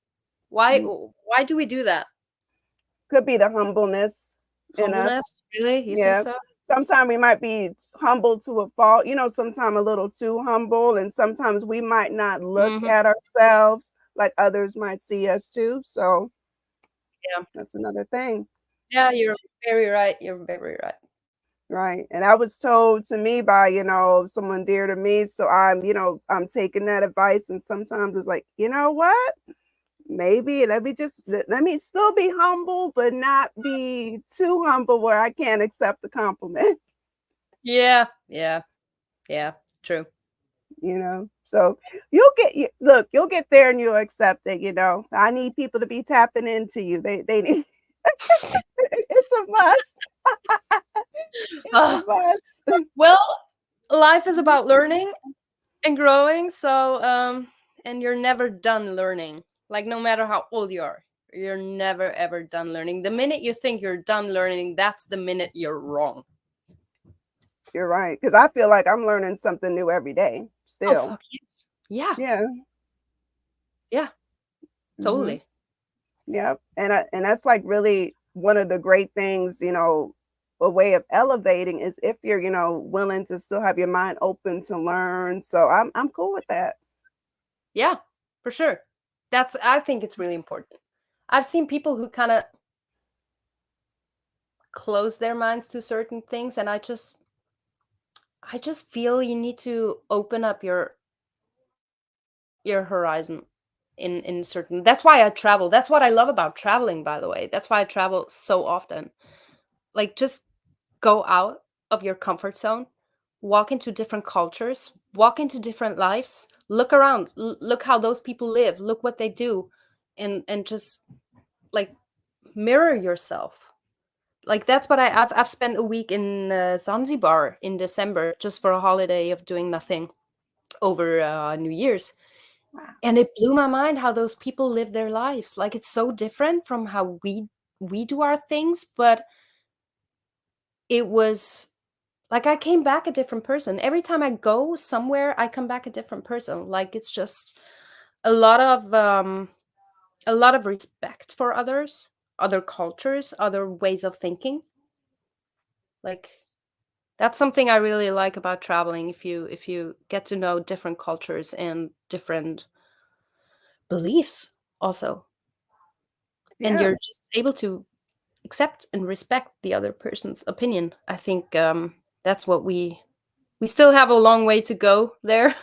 C: Why?
B: Mm,
C: Why do we do that?
B: Could be the humbleness in us.
C: Humbleness? Really? You think
B: Yeah.
C: so?
B: Sometimes we might be humble to a fault, sometimes a little too humble, and sometimes we might not look
C: Hmm.
B: at ourselves like others might see us too. So
C: Yeah.
B: that's another thing.
C: Yeah, you're very right. You're very right.
B: Right. And I was told to me by, someone dear to me. So I'm taking that advice. And sometimes it's like, you know what? Maybe let me still be humble, but not be too humble where I can't accept the compliment.
C: Yeah. Yeah. Yeah. True.
B: So you'll get there and you'll accept it. I need people to be tapping into you. They need it's a must. It's a
C: Ah,
B: must.
C: well, life is about learning and growing. So, and you're never done learning. Like, no matter how old you are, you're never ever done learning. The minute you think you're done learning, that's the minute you're wrong.
B: You're right, because I feel like I'm learning something new every day
C: Oh,
B: still.
C: fuck yes. Yeah.
B: Yeah.
C: Yeah.
B: Mhm.
C: Totally.
B: Yep. And that's like really one of the great things, a way of elevating is if you're, willing to still have your mind open to learn. So I'm cool with that.
C: Yeah, for sure. I think it's really important. I've seen people who kind of close their minds to certain things, and I just feel you need to open up your horizon in certain. That's why I travel. That's what I love about traveling, by the way. That's why I travel so often. Like, just go out of your comfort zone, walk into different cultures, walk into different lives, look around, look how those people live, look what they do, and just like mirror yourself. Like, that's what I've spent a week in Zanzibar in December just for a holiday of doing nothing over New Year's.
B: Wow.
C: And it blew my mind how those people live their lives. Like, it's so different from how we do our things, but it was like I came back a different person. Every time I go somewhere, I come back a different person. Like, it's just a lot of um a lot of respect for others, other cultures, other ways of thinking. Like, that's something I really like about traveling. If you get to know different cultures and different beliefs also, and
B: Yeah.
C: you're just able to accept and respect the other person's opinion. I think that's what we still have a long way to go there,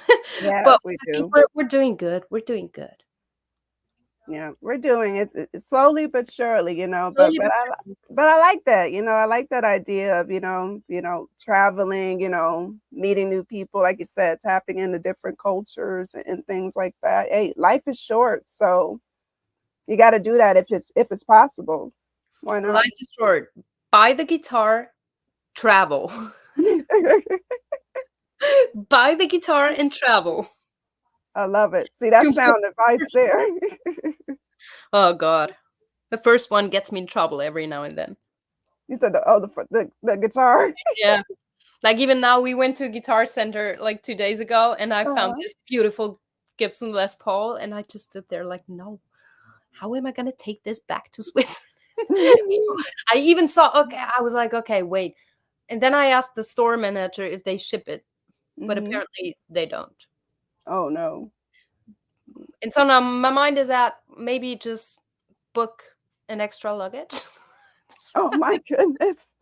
B: Yeah,
C: but
B: we
C: I think
B: do.
C: we're doing good. We're doing good.
B: Yeah, we're doing it slowly but surely,
C: Slowly but
B: but I like that, I like that idea of, traveling, meeting new people, like you said, tapping into different cultures and things like that. Hey, life is short, so you got to do that if it's possible. Why not?
C: life is short. Buy the guitar, travel. Buy the guitar and travel.
B: I love it. See, that sound advice there.
C: Oh God, the first one gets me in trouble every now and then.
B: You said the guitar.
C: Yeah. Like, even now, we went to a guitar center like 2 days ago, and I found
B: Uh-huh.
C: this beautiful Gibson Les Paul, and I just stood there like, no, how am I gonna take this back to Switzerland? So I even saw, okay, I was like, okay, wait. And then I asked the store manager if they ship it, but
B: Mhm.
C: apparently they don't.
B: Oh no.
C: And so now my mind is at maybe just book an extra luggage.
B: Oh my goodness.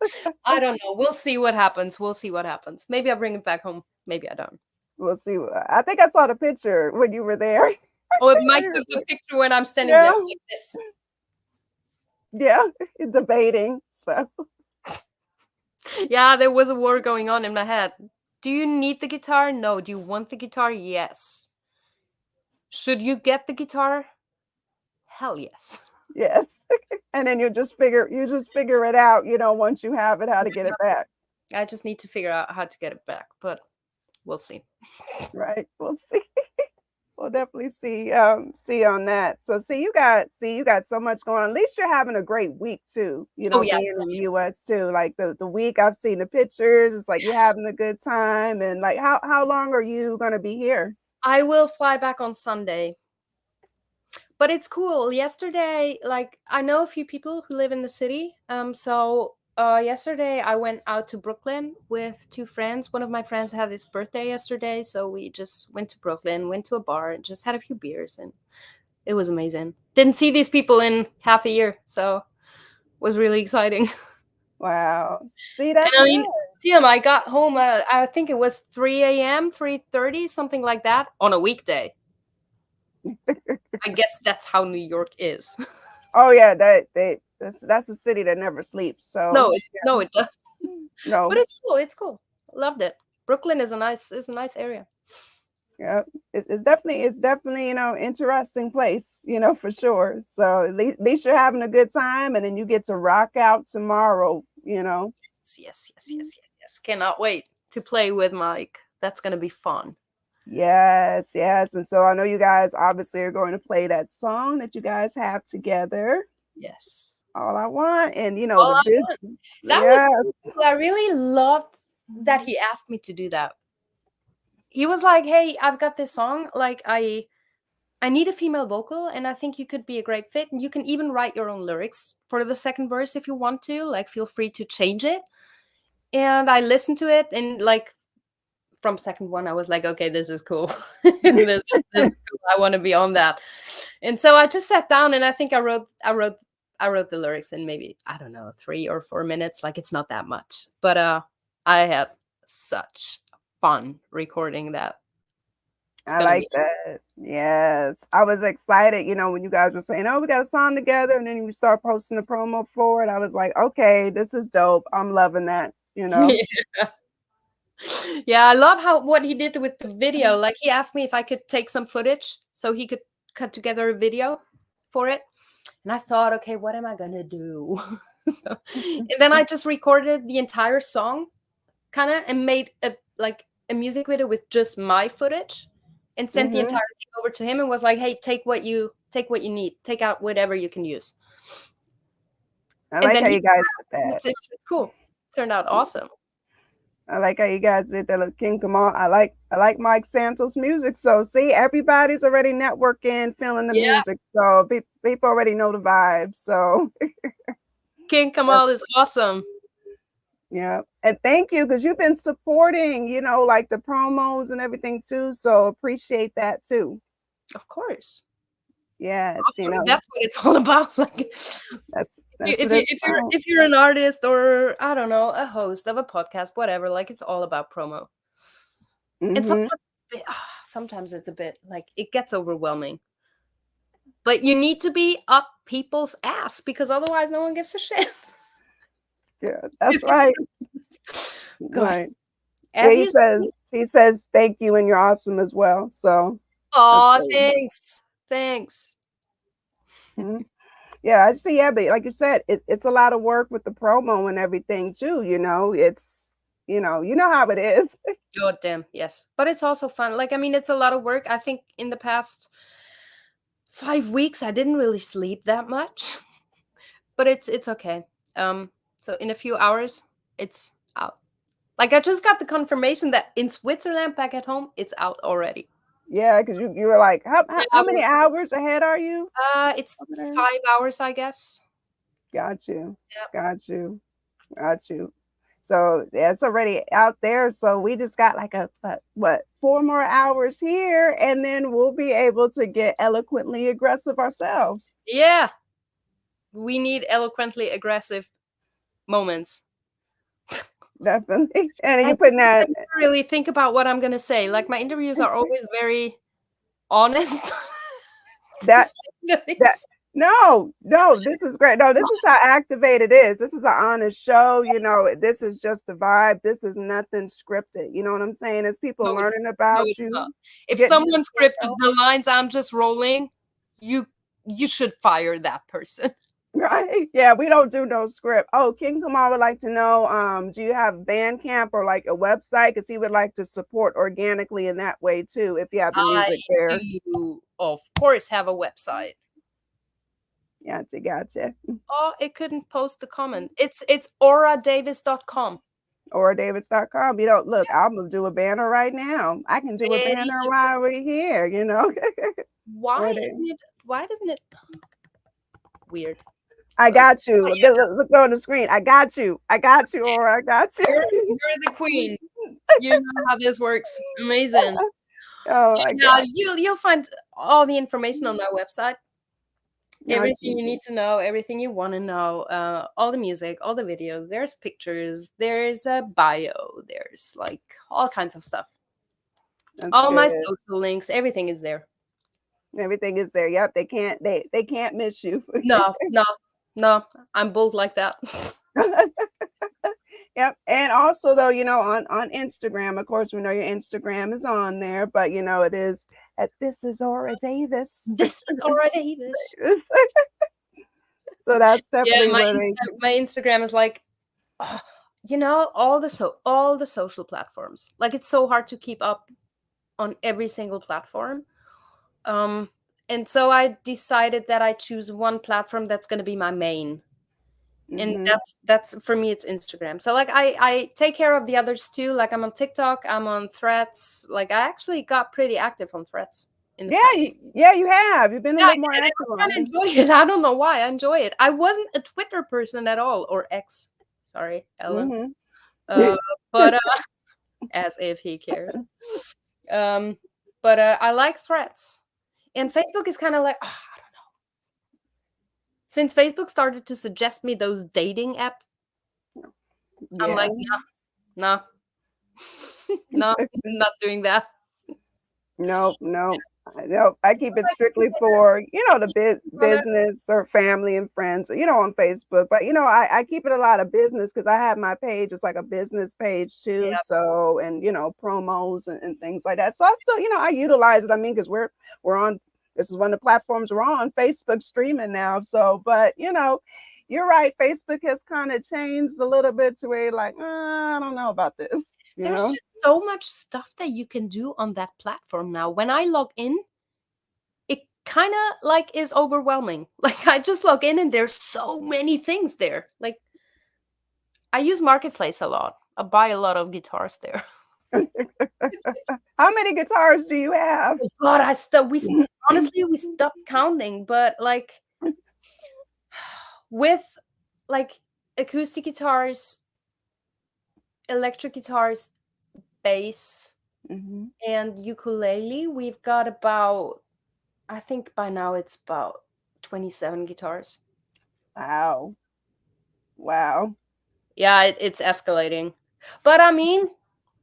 C: I don't know. We'll see what happens. We'll see what happens. Maybe I bring it back home. Maybe I don't.
B: We'll see. I think I saw the picture when you were there.
C: Oh, it might took the picture when I'm standing
B: Yeah.
C: there like this.
B: Yeah, debating. So
C: Yeah, there was a war going on in my head. Do you need the guitar? No. Do you want the guitar? Yes. Should you get the guitar? Hell yes.
B: yes. And then you just figure it out, once you have it, how to get it back.
C: I just need to figure out how to get it back, but we'll see.
B: Right. We'll see. We'll definitely see on that. So you got so much going on. At least you're having a great week too,
C: Oh yeah.
B: being in the US too. Like the week I've seen the pictures, it's like you're having a good time. And like how long are you gonna be here?
C: I will fly back on Sunday. But it's cool. Yesterday, like I know a few people who live in the city. So yesterday I went out to Brooklyn with two friends. One of my friends had his birthday yesterday, so we just went to Brooklyn, went to a bar, and just had a few beers, and it was amazing. Didn't see these people in half a year, so it was really exciting.
B: Wow. See, that's
C: And I mean,
B: good.
C: damn, I got home. I think it was 3 a.m., 3:30, something like that, on a weekday. I guess that's how New York is.
B: Oh yeah, that's a city that never sleeps. So
C: No, it does.
B: no.
C: But it's cool. It's cool. Loved it. Brooklyn is a nice area.
B: Yeah, it's definitely interesting place, for sure. So at least you're having a good time, and then you get to rock out tomorrow.
C: Yes. Cannot wait to play with Mike. That's gonna be fun.
B: Yes. And so I know you guys obviously are going to play that song that you guys have together.
C: Yes.
B: All I want, and
C: All
B: the
C: I
B: vision.
C: want. That
B: Yes.
C: was so cool. I really loved that he asked me to do that. He was like, "Hey, I've got this song. Like, I need a female vocal, and I think you could be a great fit. And you can even write your own lyrics for the second verse if you want to. Like, feel free to change it." And I listened to it, and like from second one, I was like, "Okay, this is cool. this is cool. I want to be on that." And so I just sat down, and I think I wrote the lyrics in maybe, I don't know, 3 or 4 minutes. Like, it's not that much, but I had such fun recording that.
B: I like that. Yes. I was excited, when you guys were saying, "Oh, we got a song together," and then you start posting the promo for it. I was like, "Okay, this is dope. I'm loving that."
C: Yeah. Yeah, I love what he did with the video. Like, he asked me if I could take some footage so he could cut together a video for it. And I thought, okay, what am I gonna do? And then I just recorded the entire song, kind of, and made a music video with just my footage, and sent the entire thing over to him, and was like, "Hey, take what you need. Take out whatever you can use."
B: I like how you guys did that.
C: It's cool. Turned out awesome.
B: I like how you guys did that with King Kamal. I like Mike Santos' music. So see, everybody's already networking, feeling the music. So people already know the vibe. So
C: King Kamal is awesome.
B: Yeah. And thank you, because you've been supporting, like the promos and everything too. So appreciate that too.
C: Of course.
B: Yes.
C: That's what it's all about. Like, if you're an artist, or I don't know, a host of a podcast, whatever, like, it's all about promo. And sometimes it's a bit like, it gets overwhelming. But you need to be up people's ass, because otherwise no one gives a shit.
B: Yeah, that's right. Right. He says thank you, and you're awesome as well. So
C: thanks.
B: Mm-hmm. Yeah, I see. Yeah, but like you said, it's a lot of work with the promo and everything too. It's you know how it is.
C: God damn, yes. But it's also fun. Like, I mean, it's a lot of work. I think in the past 5 weeks I didn't really sleep that much. But it's okay. So in a few hours it's out. Like, I just got the confirmation that in Switzerland, back at home, it's out already.
B: Yeah, because you were like, how many hours ahead are you?
C: It's 5 hours, I guess.
B: Got you.
C: Yep.
B: Got you. So it's already out there. So we just got like 4 more hours here, and then we'll be able to get eloquently aggressive ourselves.
C: Yeah. We need eloquently aggressive moments.
B: Definitely. And
C: I
B: you're putting that.
C: never really think about what I'm gonna say. Like my interviews are always very honest. to
B: that
C: say the
B: that
C: least.
B: no, this is great. No, this is how activated is. This is an honest show. This is just a vibe. This is nothing scripted. You know what I'm saying? It's people
C: No,
B: learning
C: no,
B: about
C: it's not.
B: you,
C: If
B: getting to
C: someone
B: point
C: scripted
B: out.
C: the lines I'm just rolling, you you should fire that person.
B: Right? Yeah, we don't do no script. Oh, King Kamal would like to know, do you have Bandcamp or like a website? Because he would like to support organically in that way too, if you have the
C: I
B: music there.
C: do, of course, have a website.
B: Gotcha.
C: Oh, it couldn't post the comment. It's auradavis.com.
B: Or Davis.com. Look, I'm gonna do a banner right now. I can do a
C: Very
B: banner
C: simple.
B: while we're here,
C: Why
B: Or
C: isn't it? Why doesn't it? Weird.
B: I
C: Like,
B: got you. Look on the screen. I got you. Or I got you.
C: you're the queen. You know how this works. Amazing.
B: Oh my
C: Yeah,
B: God.
C: you'll find all the information on that website.
B: Got
C: Everything you need to know, everything you want to know, all the music, all the videos. There's pictures. There's a bio. There's like all kinds of stuff.
B: That's
C: All my
B: good.
C: social links. Everything is there.
B: Everything is there. Yep. They can't miss you.
C: No. I'm bold like that.
B: Yep. And also though, on Instagram, of course, we know your Instagram is on there, but it is at This Is Aura Davis.
C: This is Aura Davis.
B: So that's
C: Yeah,
B: definitely where they.
C: my Instagram is like, oh, all the social platforms. Like it's so hard to keep up on every single platform. And so I decided that I choose one platform that's going to be my main. And
B: Mhm.
C: that's for me it's Instagram. So like I take care of the others too. Like I'm on TikTok, I'm on Threads. Like I actually got pretty active on Threads in the past.
B: Yeah, you have. You've been a
C: Yeah,
B: little more
C: and
B: active
C: I
B: on
C: kind of
B: it.
C: enjoy it. I don't know why. I enjoy it. I wasn't a Twitter person at all, or X. Sorry, Ellen.
B: Mhm.
C: But as if he cares. Um, but I like Threads, and Facebook is kind of like I don't know. Since Facebook started to suggest me those dating app, I'm like,
B: Yeah.
C: no, no, not doing that.
B: No. I keep it strictly for, the business or family and friends, on Facebook. But, I keep it a lot of business because I have my page. It's like a business page too.
C: Yeah,
B: So, and, promos and things like that. So I still, I utilize it. I mean, because we're on, this is one of the platforms we're on, Facebook streaming now. So, but, you're right. Facebook has kind of changed a little bit to where you're like, I don't know about this,
C: there's just so much stuff that you can do on that platform now. When I log in, it kind of like is overwhelming. Like I just log in and there's so many things there. Like I use Marketplace a lot. I buy a lot of guitars there.
B: How many guitars do you have?
C: Oh God, honestly we stopped counting, but like with like acoustic guitars, electric guitars, bass,
B: Mhm.
C: and ukulele, we've got about I think by now it's about 27 guitars.
B: Wow. Wow.
C: Yeah, it's escalating. But I mean,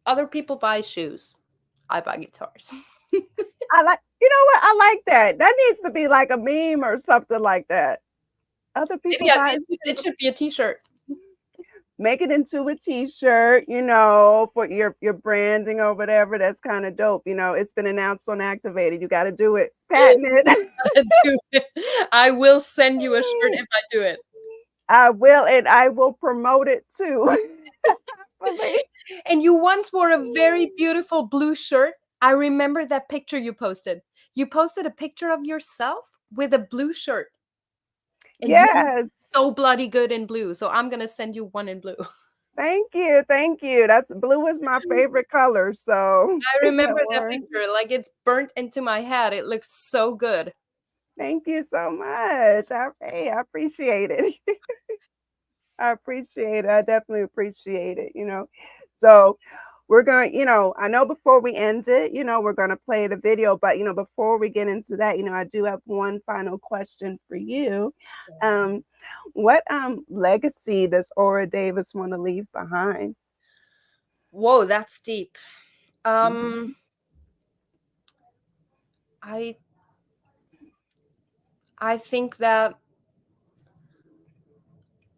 C: other people buy shoes. I buy guitars.
B: I like, you know what? I like that. That needs to be like a meme or something like that. Other
C: Maybe
B: people buy,
C: it should be a t-shirt.
B: make it into a t-shirt, for your branding or whatever. That's kind of dope. It's been announced on Activated. You got to do it. Patent it.
C: I will send you a shirt if I do it.
B: I will, and I will promote it too.
C: And you once wore a very beautiful blue shirt. I remember that picture you posted. You posted a picture of yourself with a blue shirt. And you look
B: Yes.
C: so bloody good in blue. So I'm gonna send you one in blue.
B: Thank you. Thank you. That's blue is my favorite color. So
C: I remember
B: no
C: that
B: worries.
C: picture. Like it's burnt into my head. It looks so good.
B: Thank you so much. I appreciate it. I appreciate it. I definitely appreciate it. So we're going, I know before we end it, we're going to play the video, but, before we get into that, I do have one final question for you. Um, what legacy does Aura Davis want to leave behind?
C: Whoa, that's deep.
B: Mhm.
C: I I think that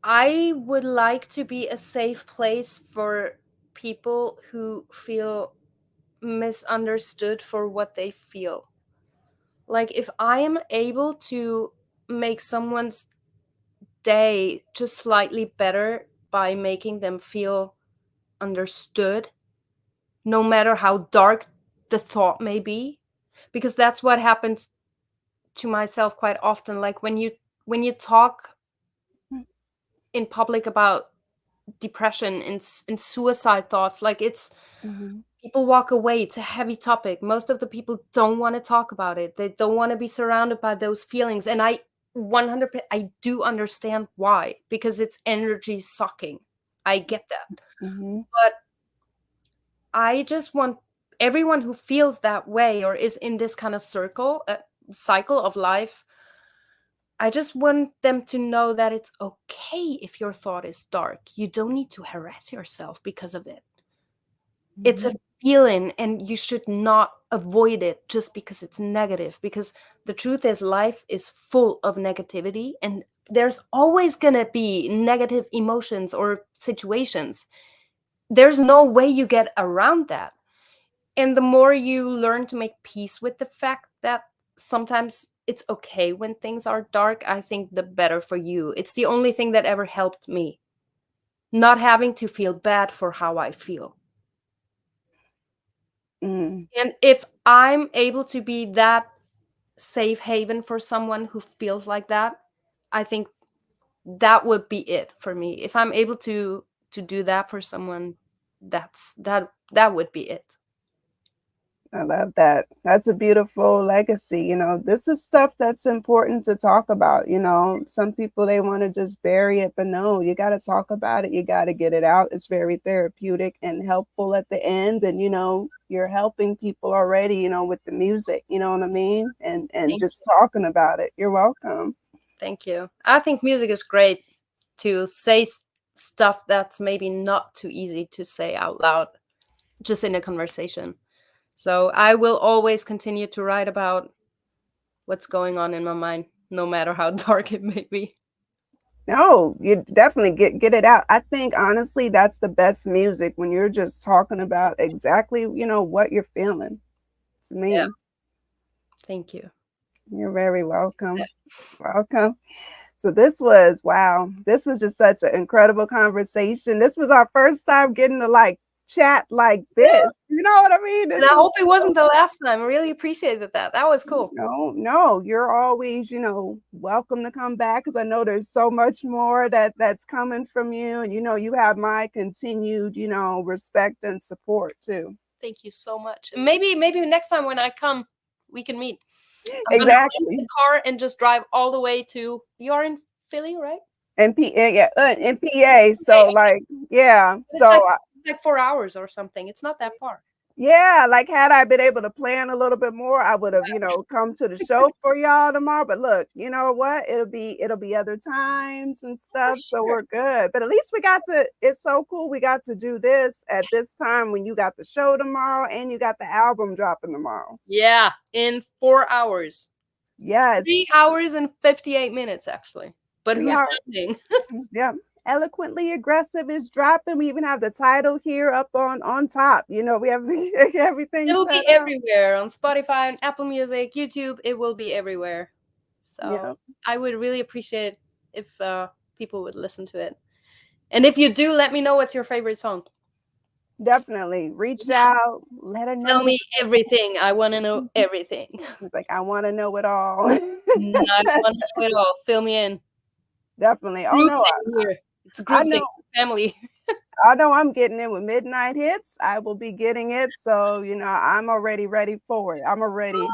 C: I would like to be a safe place for people who feel misunderstood for what they feel. Like, if I am able to make someone's day just slightly better by making them feel understood, no matter how dark the thought may be, because that's what happens to myself quite often. Like, when you talk in public about depression and suicide thoughts, like, it's
B: Mhm.
C: people walk away. It's a heavy topic. Most of the people don't want to talk about it. They don't want to be surrounded by those feelings, and I 100 I do understand why, because it's energy sucking. I get that.
B: Mhm.
C: But I just want everyone who feels that way or is in this kind of cycle of life, I just want them to know that it's okay if your thought is dark. You don't need to harass yourself because of it. It's a
B: Mhm.
C: feeling, and you should not avoid it just because it's negative, because the truth is life is full of negativity, and there's always going to be negative emotions or situations. There's no way you get around that. And the more you learn to make peace with the fact that sometimes it's okay when things are dark, I think the better for you. It's the only thing that ever helped me, not having to feel bad for how I feel.
B: Mm.
C: And if I'm able to be that safe haven for someone who feels like that, I think that would be it for me. If I'm able to do that for someone, that would be it.
B: I love that. That's a beautiful legacy. This is stuff that's important to talk about. Some people, they want to just bury it, but no, you got to talk about it. You got to get it out. It's very therapeutic and helpful at the end. And, you're helping people already, with the music, you know what I mean? And
C: Thank
B: just talking about it. You're welcome.
C: Thank you. I think music is great to say stuff that's maybe not too easy to say out loud, just in a conversation. So I will always continue to write about what's going on in my mind, no matter how dark it may be.
B: No, you definitely get it out. I think honestly, that's the best music when you're just talking about exactly, what you're feeling. To
C: Yeah.
B: me,
C: Thank you.
B: you're very welcome. Welcome. So this was wow. This was just such an incredible conversation. This was our first time getting to like chat like this. You know what I mean?
C: And
B: This
C: I hope
B: was
C: it wasn't the last time. I really appreciated that. That was cool.
B: no, you're always, welcome to come back because I know there's so much more that's coming from you. And you have my continued, respect and support too.
C: Thank you so much. And maybe next time when I come, we can meet. I'm gonna rent the
B: Exactly.
C: car and just drive all the way to. You're in Philly, right?
B: And yeah, and PA.
C: Okay,
B: So like, yeah.
C: it's
B: So
C: like 4 hours or something. It's not that far.
B: yeah, like had I been able to plan a little bit more, I would have, come to the show for y'all tomorrow. But look, you know what? It'll be other times and
C: For
B: stuff. So
C: sure.
B: we're good. But at least we got to, it's so cool. We got to do this at this
C: Yes.
B: time when you got the show tomorrow and you got the album dropping tomorrow.
C: Yeah, in 4 hours.
B: Yes.
C: 3 hours and 58 minutes, actually. But
B: We
C: who's
B: are,
C: counting?
B: yeah. Eloquently Aggressive is dropping. We even have the title here up on top. We have everything
C: It'll
B: set
C: be
B: up.
C: everywhere on Spotify and Apple Music, YouTube. It will be everywhere. So
B: Yeah.
C: I would really appreciate if people would listen to it. And if you do, let me know what's your favorite song.
B: Definitely reach
C: Yeah.
B: out, let her
C: Tell
B: know.
C: me everything. I want to know everything.
B: It's like, I want to know it all.
C: I want to know it all. Fill me in.
B: Definitely. Oh
C: Group
B: no,
C: thing here. It's a
B: I
C: group thing.
B: know.
C: Family.
B: I know I'm getting in with midnight hits. I will be getting it. So, I'm already ready for it. I'm already,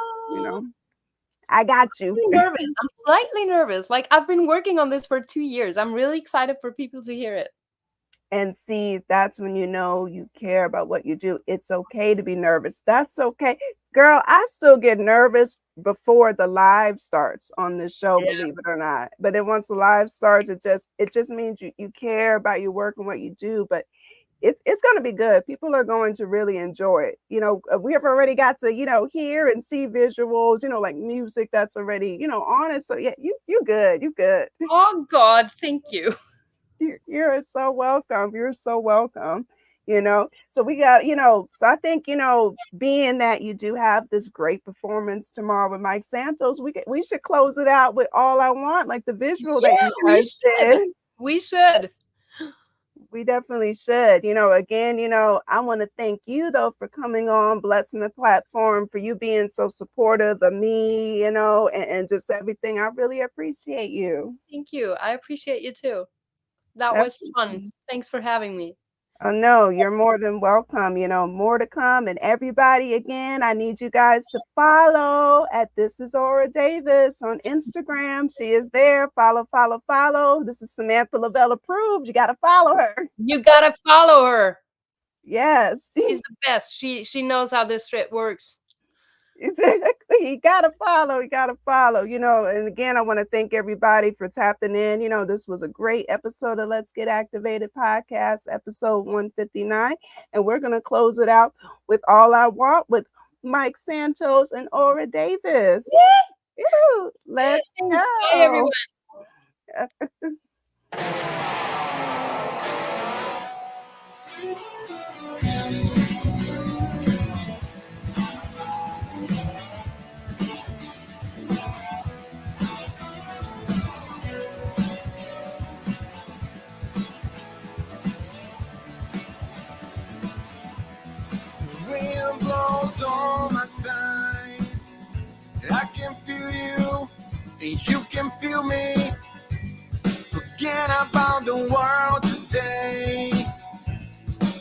B: I got you.
C: Nervous. I'm slightly nervous. Like, I've been working on this for 2 years. I'm really excited for people to hear it.
B: And see, that's when you know you care about what you do. It's okay to be nervous. That's okay. Girl, I still get nervous before the live starts on this show,
C: Yeah.
B: believe it or not. But then once the live starts, it just means you care about your work and what you do. But it's going to be good. People are going to really enjoy it. We have already got to, hear and see visuals, like music that's already, on it. So yeah, you good. You good.
C: Oh God, thank you.
B: You're so welcome. You're so welcome. So we got, so I think, being that you do have this great performance tomorrow with Mike Santos, we should close it out with All I Want, like the visual that
C: Yeah,
B: you
C: we
B: guys
C: should.
B: did.
C: We should.
B: We definitely should. Again, I want to thank you though for coming on, blessing the platform, for you being so supportive of me, and just everything. I really appreciate you.
C: Thank you. I appreciate you too. That was fun.
B: Definitely.
C: Thanks for having me.
B: Oh, no, you're more than welcome. More to come. And everybody, again, I need you guys to follow at This is Aura Davis on Instagram. She is there. Follow, follow, follow. This is Samantha Lavelle approved. You got to follow her.
C: You gotta follow her.
B: Yes.
C: She's the best. She knows how this shit works.
B: Exactly. You gotta follow. And again, I want to thank everybody for tapping in. This was a great episode of Let's Get Activated podcast, episode 159. And we're gonna close it out with All I Want with Mike Santos and Aura Davis.
C: Yeah.
B: Ew, let's
C: Thanks.
B: go.
C: Bye, everyone.
A: Wind blows on my side. I can feel you, and you can feel me. Forget about the world today.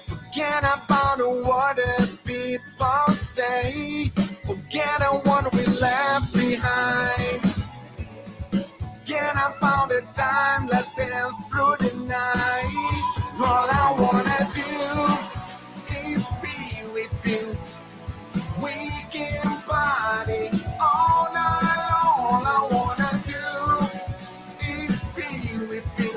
A: Forget about what the people say. Forget what we left behind. Forget about the time, let's dance through the night. All I wanna do is be with you. We can party all night long. All I wanna do is be with you.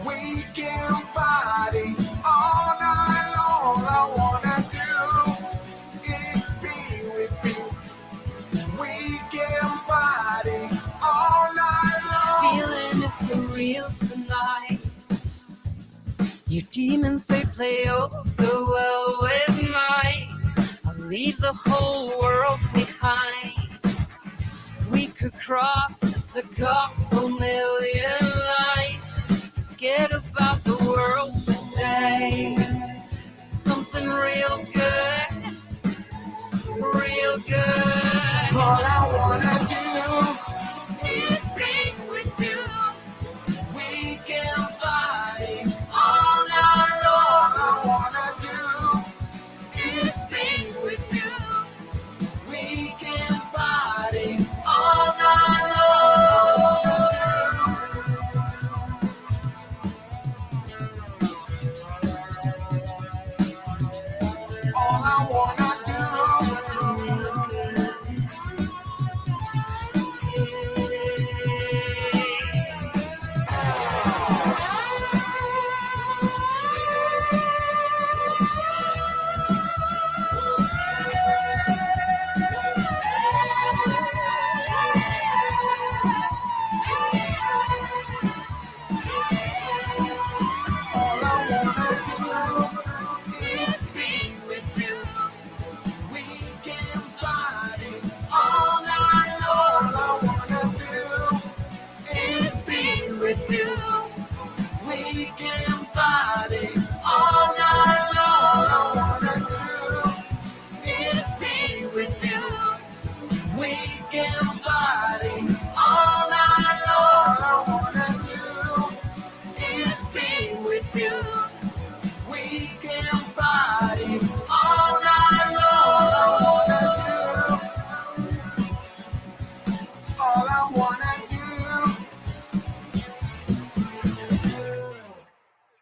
A: We can party all night long. All I wanna do is be with you. We can party all night long. Feeling is surreal tonight. Your demons, they play oh so well with mine. I'll leave the whole world behind. We could cross a couple million lights. Forget about the world today. Something real good, real good. All I wanna do is be with you. We can party all night long. All I wanna do is be with you. We can party all night long. All I wanna do. All I wanna do is be with you. We can party all night long. All I wanna do is be with you. We can party all night long. All I wanna do is be with you. We can party